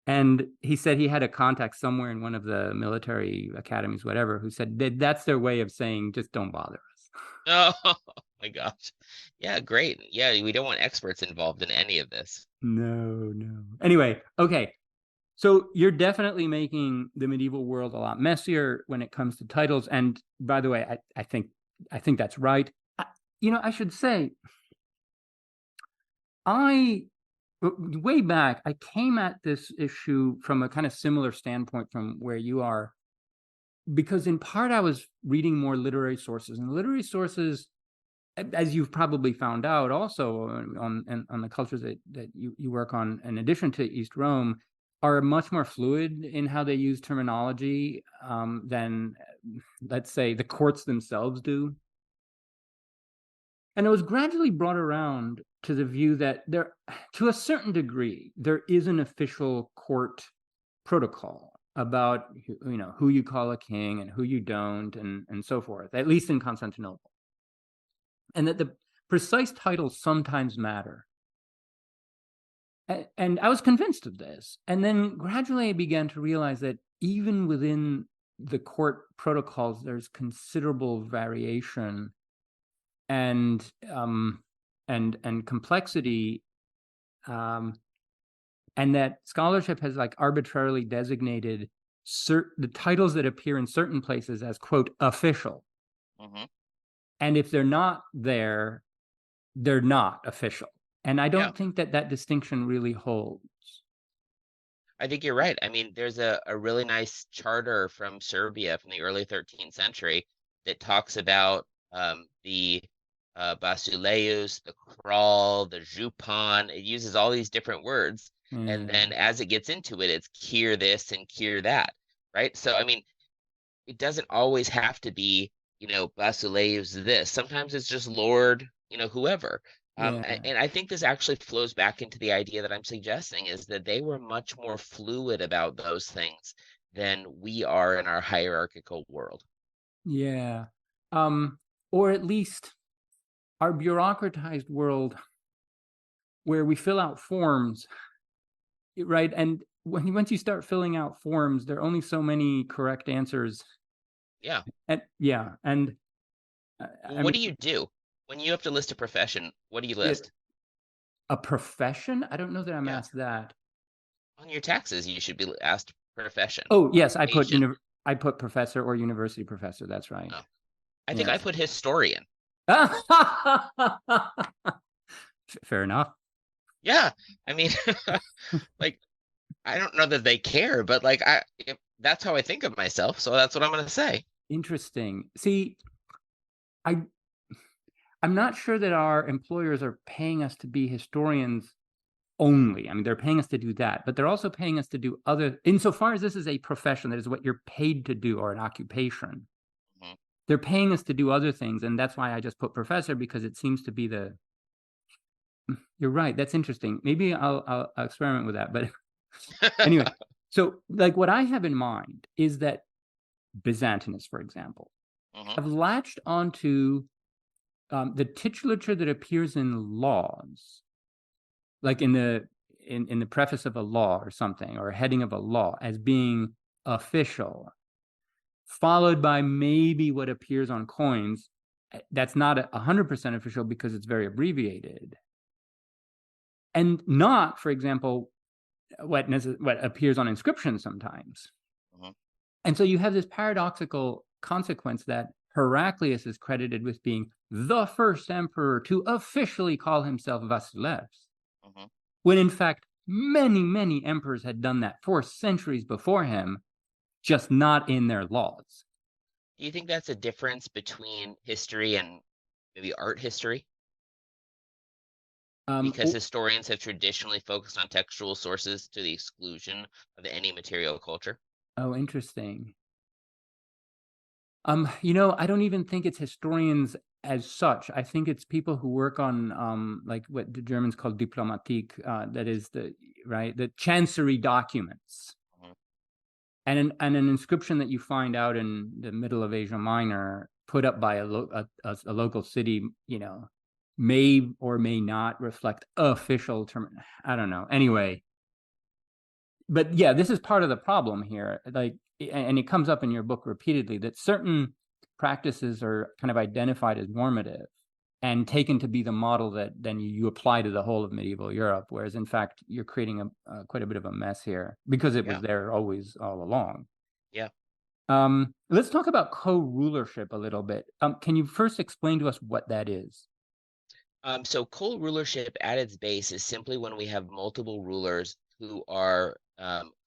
[SPEAKER 1] And he said he had a contact somewhere in one of the military academies, whatever, who said that's their way of saying, just don't bother us.
[SPEAKER 2] Oh my gosh. Yeah, great. Yeah, we don't want experts involved in any of this.
[SPEAKER 1] No. Anyway, okay. So you're definitely making the medieval world a lot messier when it comes to titles. And by the way, I think that's right. I should say, way back, I came at this issue from a kind of similar standpoint from where you are, because in part I was reading more literary sources, and literary sources, as you've probably found out also on the cultures that you work on, in addition to East Rome, are much more fluid in how they use terminology than, let's say, the courts themselves do. And it was gradually brought around to the view that there, to a certain degree, there is an official court protocol about who you call a king and who you don't, and so forth, at least in Constantinople. And that the precise titles sometimes matter. And I was convinced of this. And then gradually I began to realize that even within the court protocols, there's considerable variation and complexity, and that scholarship has like arbitrarily designated the titles that appear in certain places as, quote, official. And if they're not there, they're not official. And I don't think that distinction really holds.
[SPEAKER 2] I think you're right. I mean, there's a really nice charter from Serbia from the early 13th century that talks about the basileus, the crawl, the jupan. It uses all these different words. And then as it gets into it, it's kier this and kier that, right? So, I mean, it doesn't always have to be, Basileus this. Sometimes it's just Lord, whoever.
[SPEAKER 1] Yeah.
[SPEAKER 2] And I think this actually flows back into the idea that I'm suggesting is that they were much more fluid about those things than we are in our hierarchical world.
[SPEAKER 1] Yeah. Or at least our bureaucratized world where we fill out forms, right? And once you start filling out forms, there are only so many correct answers.
[SPEAKER 2] Yeah.
[SPEAKER 1] And yeah, and
[SPEAKER 2] Well,
[SPEAKER 1] I
[SPEAKER 2] what
[SPEAKER 1] mean,
[SPEAKER 2] do you do when you have to list a profession? What do you list?
[SPEAKER 1] a profession? I don't know that I'm
[SPEAKER 2] Yeah.
[SPEAKER 1] asked that.
[SPEAKER 2] On your taxes, you should be asked profession,
[SPEAKER 1] Oh, yes,
[SPEAKER 2] occupation.
[SPEAKER 1] I put professor or university professor. That's right.
[SPEAKER 2] Oh, I think I
[SPEAKER 1] Yes.
[SPEAKER 2] put historian.
[SPEAKER 1] Fair enough.
[SPEAKER 2] Yeah. I mean, like, I don't know that they care, but like, that's how I think of myself. So that's what I'm going to say.
[SPEAKER 1] Interesting. See, I I'm not sure that our employers are paying us to be historians only. I mean, they're paying us to do that, but they're also paying us to do other, insofar as this is a profession, that is what you're paid to do, or an occupation.
[SPEAKER 2] Mhm.
[SPEAKER 1] They're paying us to do other things, and that's why I just put professor, because it seems to be the. You're right. That's interesting. Maybe I'll experiment with that. But anyway, so like what I have in mind is that Byzantinists, for example,
[SPEAKER 2] Mhm.
[SPEAKER 1] have latched onto the titulature that appears in laws, like in the preface of a law or something, or a heading of a law, as being official, followed by maybe what appears on coins. That's not 100% official because it's very abbreviated, and not, for example, what appears on inscriptions sometimes.
[SPEAKER 2] Mhm.
[SPEAKER 1] And so you have this paradoxical consequence that Heraclius is credited with being the first emperor to officially call himself Vasilevs,
[SPEAKER 2] Mhm.
[SPEAKER 1] when in fact many, many emperors had done that for centuries before him, just not in their laws.
[SPEAKER 2] Do you think that's a difference between history and maybe art history? Because
[SPEAKER 1] Oh,
[SPEAKER 2] historians have traditionally focused on textual sources to the exclusion of any material culture.
[SPEAKER 1] oh, interesting. I don't even think it's historians as such. I think it's people who work on like what the Germans call Diplomatik, that is the chancery documents.
[SPEAKER 2] Mhm.
[SPEAKER 1] And an inscription that you find out in the middle of Asia Minor, put up by a local city, may or may not reflect official term. I don't know. Anyway, but yeah, this is part of the problem here. Like, and it comes up in your book repeatedly, that certain practices are kind of identified as normative and taken to be the model that then you apply to the whole of medieval Europe, whereas in fact you're creating quite a bit of a mess here because it was
[SPEAKER 2] Yeah.
[SPEAKER 1] there always all along.
[SPEAKER 2] Yeah.
[SPEAKER 1] Let's talk about co-rulership a little bit. Can you first explain to us what that is?
[SPEAKER 2] So co-rulership at its base is simply when we have multiple rulers who are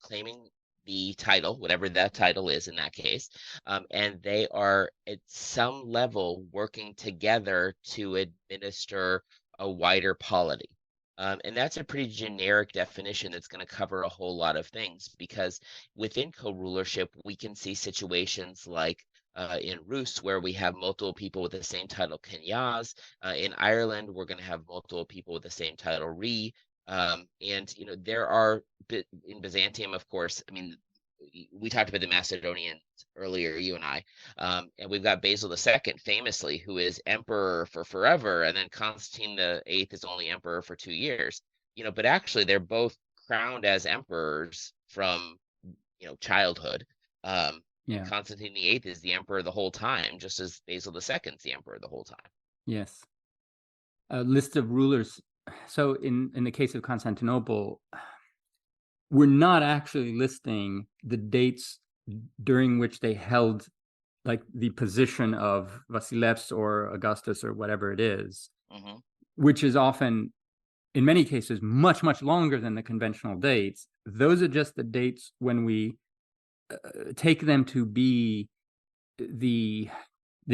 [SPEAKER 2] claiming the title, whatever that title is in that case, and they are at some level working together to administer a wider polity. And that's a pretty generic definition that's going to cover a whole lot of things because within co-rulership, we can see situations like in Rus, where we have multiple people with the same title, Kenyas. In Ireland, we're going to have multiple people with the same title, Re. And there are in Byzantium, of course. I mean, we talked about the Macedonians earlier, you and I, and we've got Basil II, famously, who is emperor for forever, and then Constantine VIII is only emperor for 2 years. But actually, they're both crowned as emperors from childhood. And
[SPEAKER 1] Yeah.
[SPEAKER 2] Constantine VIII is the emperor the whole time, just as Basil II is the emperor the whole time.
[SPEAKER 1] Yes. A list of rulers. So in the case of Constantinople, we're not actually listing the dates during which they held like the position of Vasilevs or Augustus or whatever it is,
[SPEAKER 2] Hmm.
[SPEAKER 1] which is often, in many cases, much, much longer than the conventional dates. Those are just the dates when we take them to be the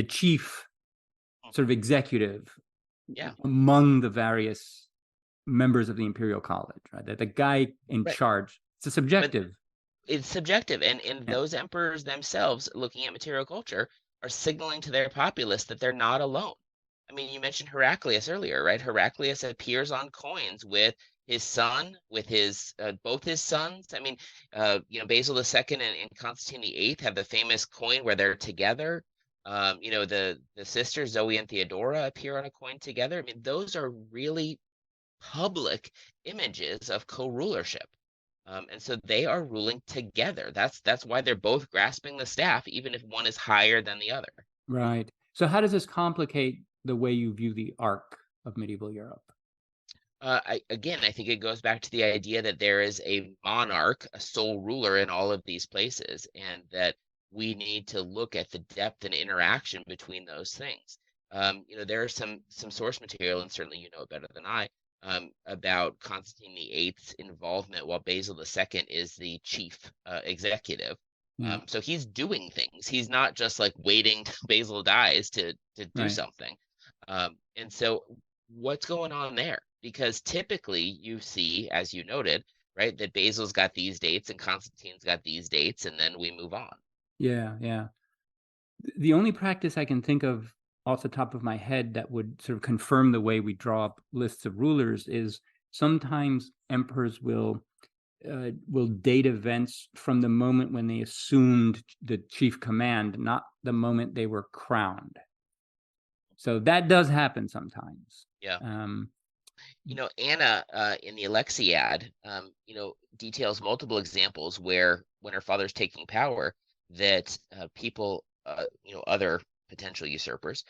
[SPEAKER 1] chief sort of executive
[SPEAKER 2] Yeah,
[SPEAKER 1] among the various members of the imperial college, right? That the guy in
[SPEAKER 2] right.
[SPEAKER 1] charge. It's a
[SPEAKER 2] But
[SPEAKER 1] subjective.
[SPEAKER 2] It's subjective, and
[SPEAKER 1] Yeah.
[SPEAKER 2] those emperors themselves, looking at material culture, are signaling to their populace that they're not alone. I mean, you mentioned Heraclius earlier, right? Heraclius appears on coins with his son, with his both his sons. I mean, Basil II and Constantine VIII have the famous coin where they're together. The sisters Zoe and Theodora appear on a coin together. I mean, those are really public images of co-rulership. And so they are ruling together. That's why they're both grasping the staff, even if one is higher than the other.
[SPEAKER 1] Right. So how does this complicate the way you view the arc of medieval Europe?
[SPEAKER 2] I think it goes back to the idea that there is a monarch, a sole ruler in all of these places, and that we need to look at the depth and interaction between those things. There is some source material, and certainly you know it better than I, about Constantine VIII's involvement while Basil II is the chief executive.
[SPEAKER 1] Yeah.
[SPEAKER 2] So he's doing things. He's not just like waiting till Basil dies to do
[SPEAKER 1] Right.
[SPEAKER 2] something. And so what's going on there? Because typically you see, as you noted, right, that Basil's got these dates and Constantine's got these dates, and then we move on.
[SPEAKER 1] Yeah. Yeah. The only practice I can think of off the top of my head that would sort of confirm the way we draw up lists of rulers is sometimes emperors will date events from the moment when they assumed the chief command, not the moment they were crowned. So that does happen sometimes.
[SPEAKER 2] Yeah.
[SPEAKER 1] Um,
[SPEAKER 2] Anna in the Alexiad, details multiple examples where when her father's taking power, that people, other potential usurpers,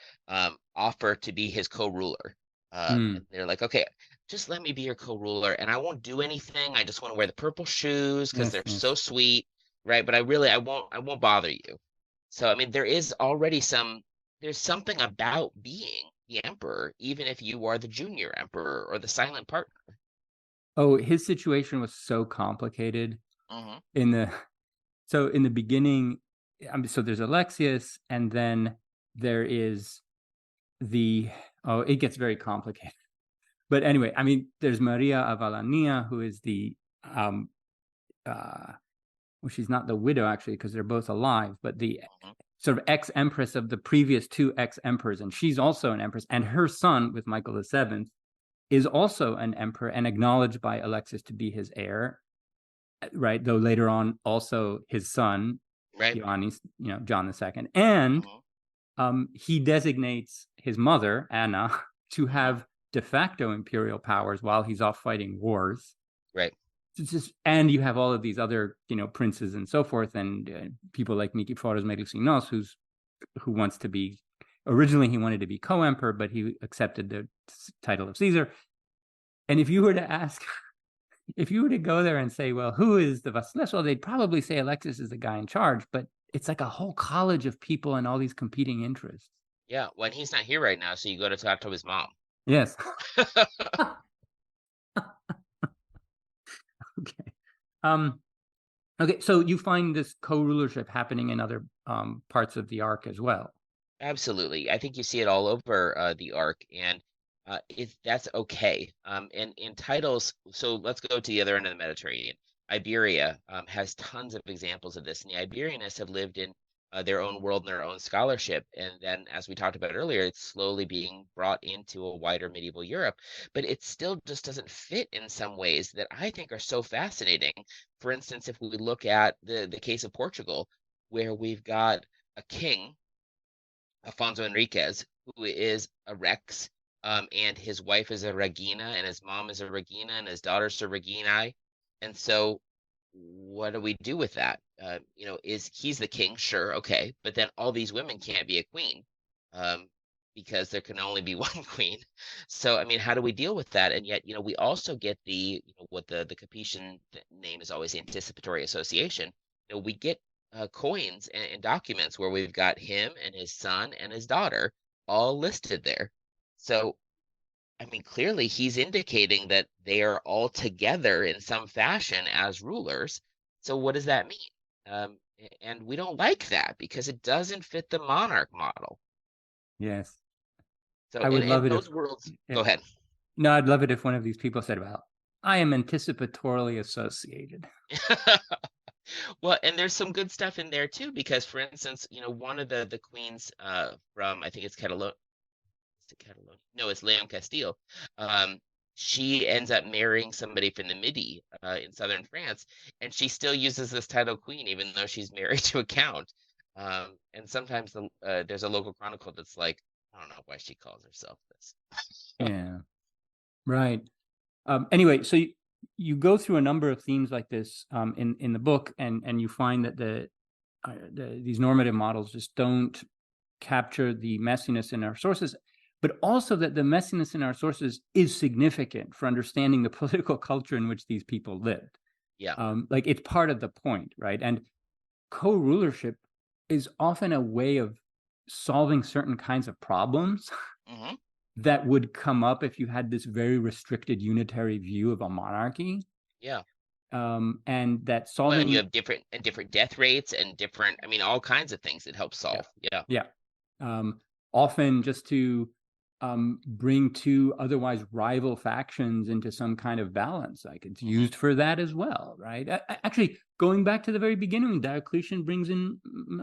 [SPEAKER 2] offer to be his co-ruler. And they're like, okay, just let me be your co-ruler, and I won't do anything. I just want to wear the purple shoes because
[SPEAKER 1] yes,
[SPEAKER 2] they're
[SPEAKER 1] yes.
[SPEAKER 2] so sweet, right? But I won't bother you. So I mean, there's something about being the emperor, even if you are the junior emperor or the silent partner.
[SPEAKER 1] Oh, his situation was so complicated
[SPEAKER 2] Hmm.
[SPEAKER 1] in the beginning. So there's Alexius, and then there is it gets very complicated. But anyway, I mean, there's Maria of Alania, who is well, she's not the widow actually, because they're both alive, but the
[SPEAKER 2] Hmm.
[SPEAKER 1] sort of ex-empress of the previous two ex-emperors, and she's also an empress, and her son with Michael VII is also an emperor and acknowledged by Alexius to be his heir, right? Though later on, also his son,
[SPEAKER 2] Right.
[SPEAKER 1] Ioannis, John II, and
[SPEAKER 2] Hmm.
[SPEAKER 1] he designates his mother Anna to
[SPEAKER 2] Hmm.
[SPEAKER 1] have de facto imperial powers while he's off fighting wars.
[SPEAKER 2] Right.
[SPEAKER 1] And you have all of these other, princes and so forth, and people like Nikiforos Melusinos, who wants to be. Originally, he wanted to be co-emperor, but he accepted the title of Caesar. And if you were to go there and say, well, who is the Vasileus? Well, they'd probably say Alexis is the guy in charge, but it's like a whole college of people and all these competing interests.
[SPEAKER 2] Yeah. When he's not here right now, so you go to talk to his mom.
[SPEAKER 1] Yes. Okay. Um, okay. So you find this co-rulership happening in other parts of the arc as well.
[SPEAKER 2] Absolutely. I think you see it all over the arc, and that's okay. And in titles, so let's go to the other end of the Mediterranean. Iberia has tons of examples of this, and the Iberianists have lived in their own world and their own scholarship. And then, as we talked about earlier, it's slowly being brought into a wider medieval Europe, but it still just doesn't fit in some ways that I think are so fascinating. For instance, if we look at the case of Portugal, where we've got a king, Afonso Enriquez, who is a Rex, and his wife is a Regina, and his mom is a Regina, and his daughter's a Reginae. And so, what do we do with that? Is he's the king? Sure, okay, but then all these women can't be a queen, um, because there can only be one queen. So, I mean, how do we deal with that? And yet, we also get what the Capetian name is always anticipatory association. We get coins and documents where we've got him and his son and his daughter all listed there. So, I mean, clearly he's indicating that they are all together in some fashion as rulers. So, what does that mean? And we don't like that because it doesn't fit the monarch model.
[SPEAKER 1] Yes.
[SPEAKER 2] So,
[SPEAKER 1] I would
[SPEAKER 2] in
[SPEAKER 1] love it if,
[SPEAKER 2] those worlds,
[SPEAKER 1] yeah.
[SPEAKER 2] go ahead.
[SPEAKER 1] No, I'd love it if one of these people said, well, I am anticipatorily associated.
[SPEAKER 2] Well, and there's some good stuff in there too, because for instance, one of the queens from I think it's Catalonia. Is it Catalonia? No, it's Leon Castile. Um, she ends up marrying somebody from the Midi in southern France, and she still uses this title queen, even though she's married to a count. And sometimes there's a local chronicle that's like, I don't know why she calls herself this.
[SPEAKER 1] Yeah, right. Anyway, so you go through a number of themes like this in the book, and you find that these normative models just don't capture the messiness in our sources, but also that the messiness in our sources is significant for understanding the political culture in which these people lived.
[SPEAKER 2] Yeah.
[SPEAKER 1] Like it's part of the point, right? And co-rulership is often a way of solving certain kinds of problems
[SPEAKER 2] Hmm.
[SPEAKER 1] that would come up if you had this very restricted unitary view of a monarchy.
[SPEAKER 2] Yeah.
[SPEAKER 1] And that
[SPEAKER 2] Well, and you
[SPEAKER 1] solving,
[SPEAKER 2] have different death rates and different, I mean, all kinds of things it helps
[SPEAKER 1] yeah,
[SPEAKER 2] solve. Yeah.
[SPEAKER 1] yeah, often just to bring two otherwise rival factions into some kind of balance. Like it's used for that as well, right? Actually, going back to the very beginning, Diocletian brings in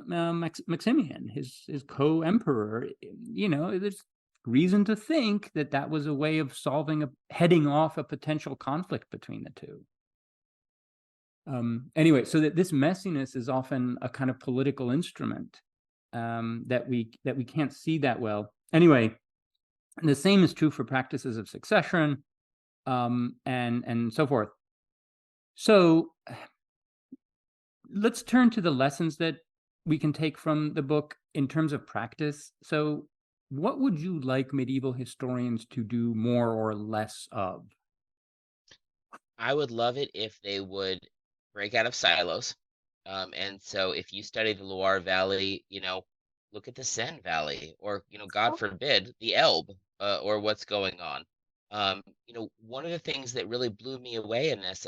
[SPEAKER 1] Maximian, his co-emperor. There's reason to think that that was a way of heading off a potential conflict between the two. Anyway, so that this messiness is often a kind of political instrument that we can't see that well. Anyway, and the same is true for practices of succession and so forth. So let's turn to the lessons that we can take from the book in terms of practice. So what would you like medieval historians to do more or less of?
[SPEAKER 2] I would love it if they would break out of silos. And so if you study the Loire Valley, look at the Seine Valley, or, God forbid, the Elbe, or what's going on. One of the things that really blew me away in this,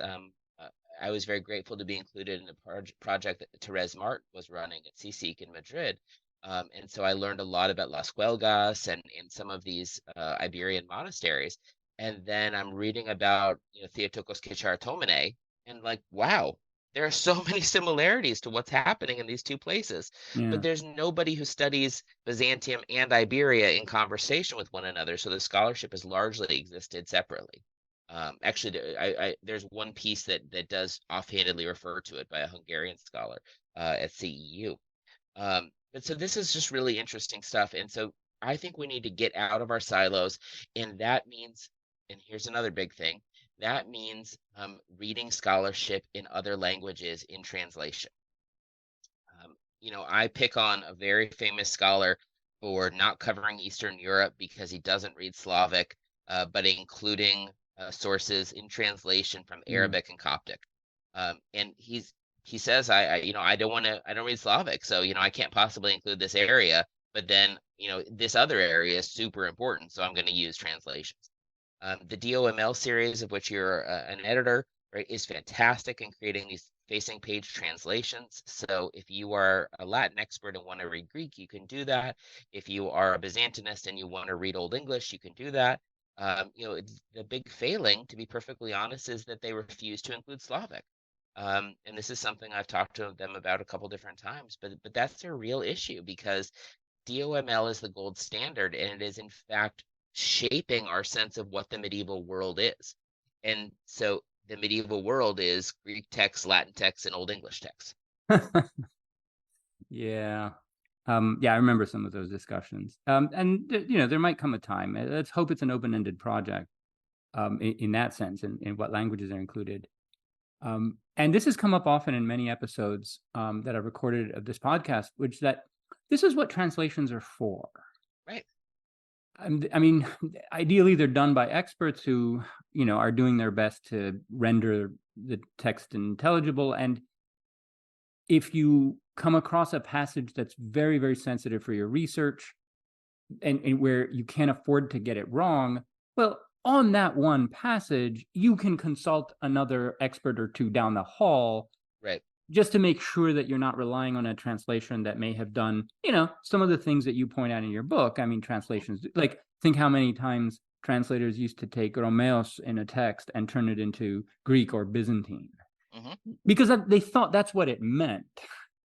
[SPEAKER 2] I was very grateful to be included in the project that Therese Martin was running at CSIC in Madrid. And so I learned a lot about Las Huelgas and some of these Iberian monasteries. And then I'm reading about, Theotokos Kychartomene, and like, wow, there are so many similarities to what's happening in these two places.
[SPEAKER 1] Yeah.
[SPEAKER 2] But there's nobody who studies Byzantium and Iberia in conversation with one another, so the scholarship has largely existed separately. Actually, there's one piece that does offhandedly refer to it by a Hungarian scholar at CEU. But so this is just really interesting stuff. And so I think we need to get out of our silos. And that means, and here's another big thing, that means reading scholarship in other languages in translation. I pick on a very famous scholar for not covering Eastern Europe because he doesn't read Slavic, but including sources in translation from Arabic and Coptic. And he says, I don't read Slavic, so, I can't possibly include this area, but then, this other area is super important, so I'm going to use translations. The DOML series, of which you're an editor, right, is fantastic in creating these facing page translations. So if you are a Latin expert and want to read Greek, you can do that. If you are a Byzantinist and you want to read Old English, you can do that. The big failing, to be perfectly honest, is that they refuse to include Slavic. And this is something I've talked to them about a couple different times, but that's a real issue because DOML is the gold standard, and it is in fact shaping our sense of what the medieval world is. And so the medieval world is Greek texts, Latin texts, and Old English texts.
[SPEAKER 1] Yeah. Yeah, I remember some of those discussions. And there might come a time. Let's hope it's an open-ended project in that sense, in what languages are included. And this has come up often in many episodes that I've recorded of this podcast, which that this is what translations are for.
[SPEAKER 2] Right.
[SPEAKER 1] I mean, ideally, they're done by experts who, are doing their best to render the text intelligible. And if you come across a passage that's very, very sensitive for your research and where you can't afford to get it wrong, well, on that one passage, you can consult another expert or two down the hall,
[SPEAKER 2] right,
[SPEAKER 1] just to make sure that you're not relying on a translation that may have done, some of the things that you point out in your book. I mean, translations, like think how many times translators used to take Romeos in a text and turn it into Greek or Byzantine. because they thought that's what it meant.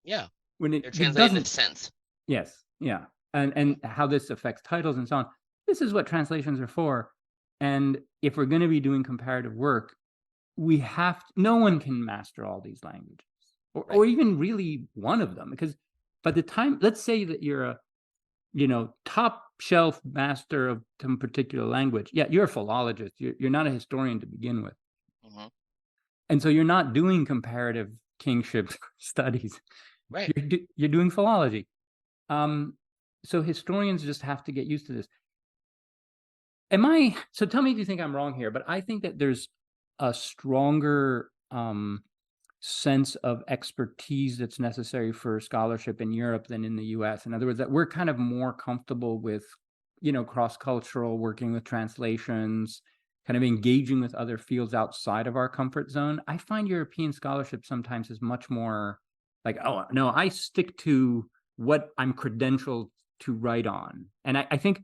[SPEAKER 2] Yeah.
[SPEAKER 1] When
[SPEAKER 2] They're
[SPEAKER 1] it
[SPEAKER 2] translating
[SPEAKER 1] doesn't.
[SPEAKER 2] the sense.
[SPEAKER 1] Yes, yeah, and how this affects titles and so on. This is what translations are for. And if we're going to be doing comparative work, we have to, no one can master all these languages, or even really one of them, because by the time, let's say that you're a top shelf master of some particular language, yeah, you're a philologist, you're not a historian to begin with. And so you're not doing comparative kingship studies,
[SPEAKER 2] right?
[SPEAKER 1] You're doing philology. So historians just have to get used to this. So tell me if you think I'm wrong here, but I think that there's a stronger sense of expertise that's necessary for scholarship in Europe than in the US. In other words, that we're kind of more comfortable with, cross-cultural, working with translations, kind of engaging with other fields outside of our comfort zone. I find European scholarship sometimes is much more like, oh, no, I stick to what I'm credentialed to write on. And I think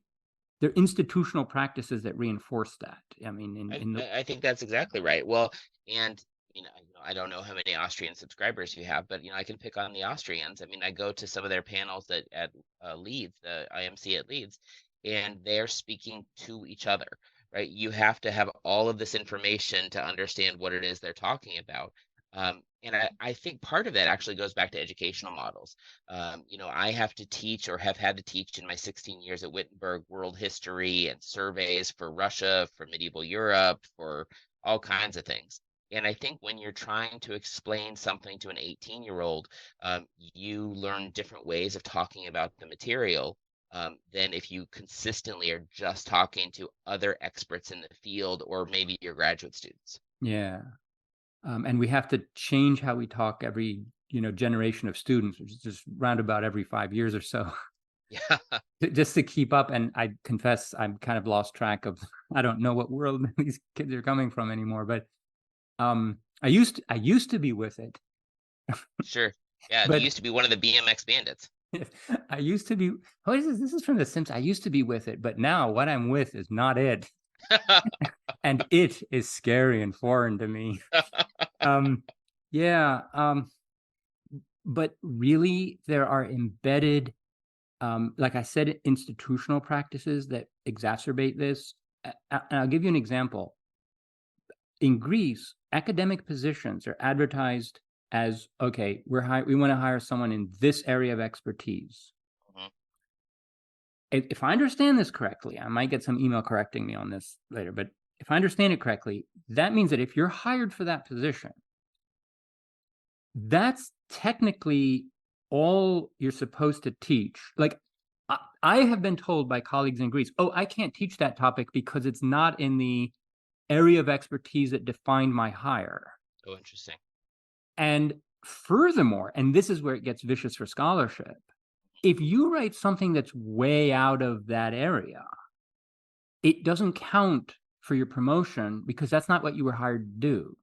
[SPEAKER 1] there are institutional practices that reinforce that. I mean,
[SPEAKER 2] I think that's exactly right. Well, and I don't know how many Austrian subscribers you have, but I can pick on the Austrians. I mean, I go to some of their panels at Leeds, the IMC at Leeds, and they're speaking to each other, right? You have to have all of this information to understand what it is they're talking about. And I think part of that actually goes back to educational models. I have to teach, or have had to teach in my 16 years at Wittenberg, world history and surveys for Russia, for medieval Europe, for all kinds of things. And I think when you're trying to explain something to an 18-year-old, you learn different ways of talking about the material than if you consistently are just talking to other experts in the field, or maybe your graduate students.
[SPEAKER 1] Yeah. And we have to change how we talk every, generation of students, which is just roundabout every 5 years or so.
[SPEAKER 2] Yeah.
[SPEAKER 1] Just to keep up. And I confess, I'm kind of lost track of, I don't know what world these kids are coming from anymore, but I used to be with it.
[SPEAKER 2] Sure. Yeah, you
[SPEAKER 1] But
[SPEAKER 2] used to be one of the BMX bandits.
[SPEAKER 1] I used to be, what is this? This is from The Simpsons. I used to be with it, but now what I'm with is not it. And it is scary and foreign to me. Yeah. But really, there are embedded, like I said, institutional practices that exacerbate this. And I'll give you an example. In Greece, academic positions are advertised as, okay, we want to hire someone in this area of expertise. If I understand this correctly, I might get some email correcting me on this later, but if I understand it correctly, that means that if you're hired for that position, that's technically all you're supposed to teach. Like, I have been told by colleagues in Greece, oh, I can't teach that topic because it's not in the area of expertise that defined my hire.
[SPEAKER 2] Oh, interesting.
[SPEAKER 1] And furthermore, and this is where it gets vicious for scholarship, if you write something that's way out of that area, it doesn't count for your promotion because that's not what you were hired to do.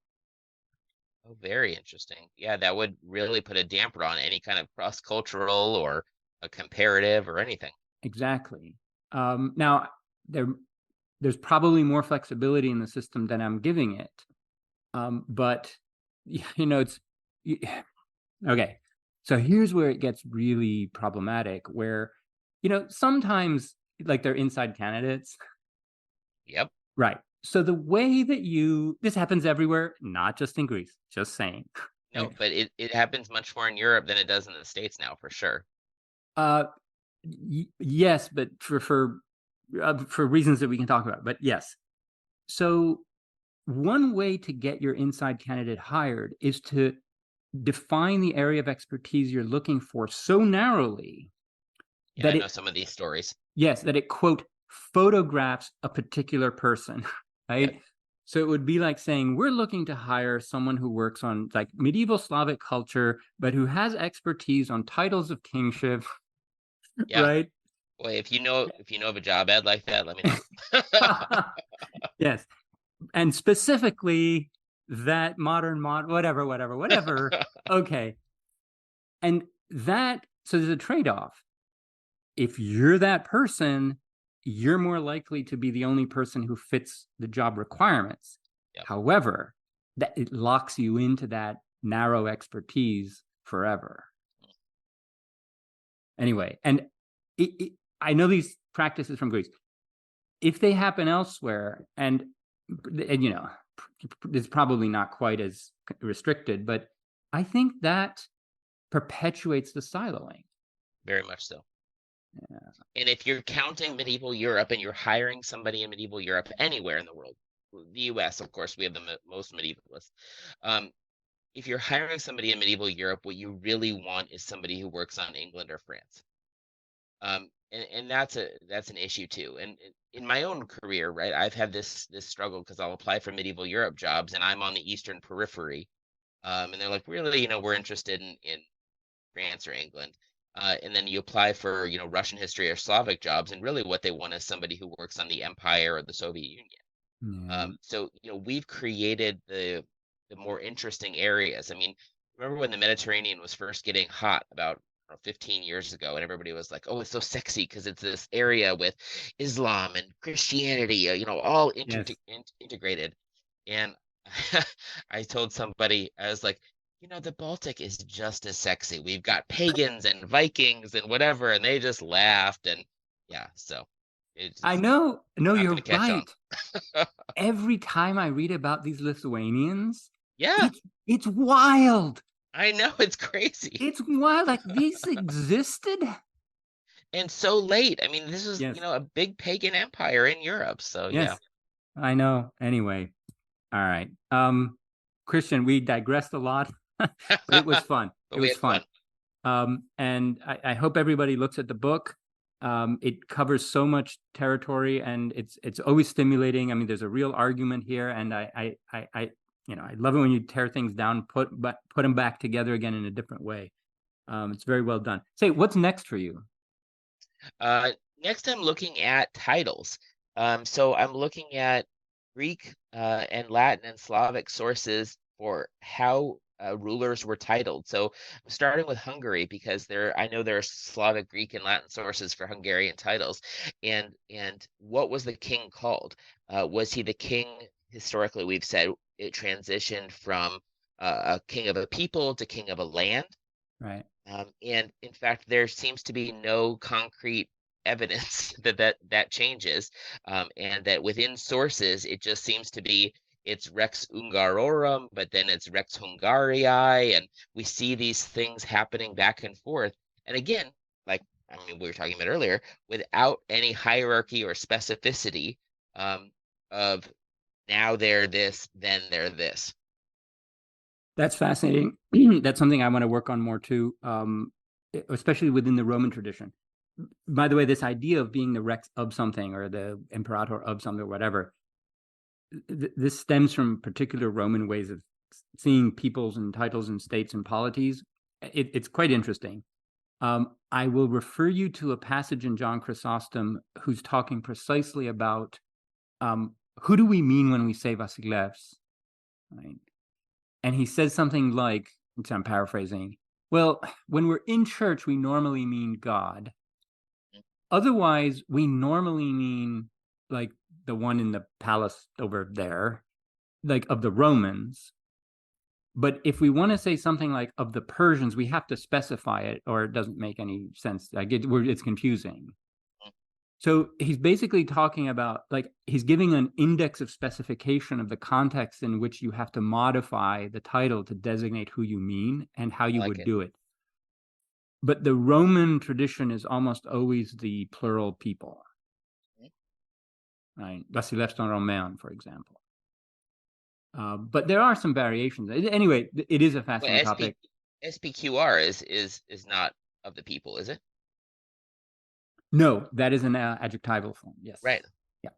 [SPEAKER 2] Oh, very interesting. Yeah, that would really put a damper on any kind of cross-cultural or a comparative or anything.
[SPEAKER 1] Exactly. Now, there's probably more flexibility in the system than I'm giving it. But, it's okay. So here's where it gets really problematic, where, sometimes like they're inside candidates.
[SPEAKER 2] Yep.
[SPEAKER 1] Right. So the way that this happens everywhere, not just in Greece, just saying.
[SPEAKER 2] No, but it happens much more in Europe than it does in the States now, for sure.
[SPEAKER 1] Yes, but for reasons that we can talk about, but yes. So one way to get your inside candidate hired is to define the area of expertise you're looking for so narrowly
[SPEAKER 2] Yeah, I know some of these stories.
[SPEAKER 1] Yes, that it, quote, photographs a particular person, right?
[SPEAKER 2] Yep.
[SPEAKER 1] So it would be like saying, we're looking to hire someone who works on like medieval Slavic culture, but who has expertise on titles of kingship,
[SPEAKER 2] Yeah.
[SPEAKER 1] right?
[SPEAKER 2] Well, if you know of a job ad like that, let me know.
[SPEAKER 1] Yes. And specifically that modern whatever. Okay. And so there's a trade-off. If you're that person, you're more likely to be the only person who fits the job requirements.
[SPEAKER 2] Yep.
[SPEAKER 1] However, that it locks you into that narrow expertise forever. Anyway, and I know these practices from Greece. If they happen elsewhere, and you know, it's probably not quite as restricted, but I think that perpetuates the siloing.
[SPEAKER 2] Very much so.
[SPEAKER 1] Yeah.
[SPEAKER 2] And if you're counting medieval Europe and you're hiring somebody in medieval Europe anywhere in the world, the US, of course, we have the most medievalists. If you're hiring somebody in medieval Europe, what you really want is somebody who works on England or France. And that's an issue too. And in my own career, right, I've had this struggle because I'll apply for medieval Europe jobs and I'm on the Eastern periphery. And they're like, really, we're interested in France or England. And then you apply for, Russian history or Slavic jobs, and really what they want is somebody who works on the Empire or the Soviet Union.
[SPEAKER 1] Yeah.
[SPEAKER 2] So we've created the more interesting areas. I mean, remember when the Mediterranean was first getting hot about 15 years ago, and everybody was like, "Oh, it's so sexy because it's this area with Islam and Christianity, all
[SPEAKER 1] Yes.
[SPEAKER 2] integrated." And I told somebody, I was like, the Baltic is just as sexy. We've got pagans and Vikings and whatever, and they just laughed. And yeah, so it's
[SPEAKER 1] I know. No,
[SPEAKER 2] not
[SPEAKER 1] you're
[SPEAKER 2] going to catch on.
[SPEAKER 1] right. Every time I read about these Lithuanians,
[SPEAKER 2] Yeah,
[SPEAKER 1] it's wild.
[SPEAKER 2] I know, it's crazy.
[SPEAKER 1] It's wild. Like these existed.
[SPEAKER 2] And so late. I mean, this is,
[SPEAKER 1] Yes.
[SPEAKER 2] a big pagan empire in Europe. So
[SPEAKER 1] Yes.
[SPEAKER 2] yeah.
[SPEAKER 1] I know. Anyway. All right. Christian, we digressed a lot, but it was fun.
[SPEAKER 2] But
[SPEAKER 1] It
[SPEAKER 2] we
[SPEAKER 1] was
[SPEAKER 2] had
[SPEAKER 1] fun. And I hope everybody looks at the book. It covers so much territory, and it's always stimulating. I mean, there's a real argument here, and I love it when you tear things down, put them back together again in a different way. It's very well done. Say, what's next for you?
[SPEAKER 2] Next, I'm looking at titles. So I'm looking at Greek and Latin and Slavic sources for how rulers were titled. So I'm starting with Hungary because I know there are Slavic, Greek, and Latin sources for Hungarian titles. And what was the king called? Was he the king? Historically, we've said it transitioned from a king of a people to king of a land.
[SPEAKER 1] Right.
[SPEAKER 2] And in fact, there seems to be no concrete evidence that changes, and that within sources, it just seems to be it's Rex Ungarorum, but then it's Rex Hungarii, and we see these things happening back and forth. And again, like we were talking about earlier, without any hierarchy or specificity of now they're this, then they're this.
[SPEAKER 1] That's fascinating. That's something I want to work on more too, especially within the Roman tradition. By the way, this idea of being the rex of something or the imperator of something or whatever, this stems from particular Roman ways of seeing peoples and titles and states and polities. It's quite interesting. I will refer you to a passage in John Chrysostom who's talking precisely about who do we mean when we say Vasilevs, right? And he says something like, which I'm paraphrasing, well, when we're in church, we normally mean God. Otherwise, we normally mean like the one in the palace over there, like of the Romans. But if we want to say something like of the Persians, we have to specify it, or it doesn't make any sense. It's confusing. So he's basically talking about, like, he's giving an index of specification of the context in which you have to modify the title to designate who you mean and how you would do it. But the Roman tradition is almost always the plural people. Right? Vasilevs ton Romain, for example. But there are some variations. Anyway, it is a fascinating topic.
[SPEAKER 2] SPQR is not of the people, is it?
[SPEAKER 1] No, that is an adjectival form. Yes.
[SPEAKER 2] Right.
[SPEAKER 1] Yeah,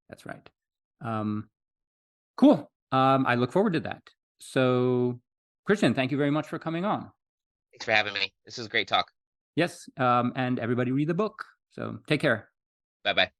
[SPEAKER 1] that's right. Cool. I look forward to that. So, Christian, thank you very much for coming on.
[SPEAKER 2] Thanks for having me. This was a great talk.
[SPEAKER 1] Yes, and everybody read the book. So take care.
[SPEAKER 2] Bye-bye.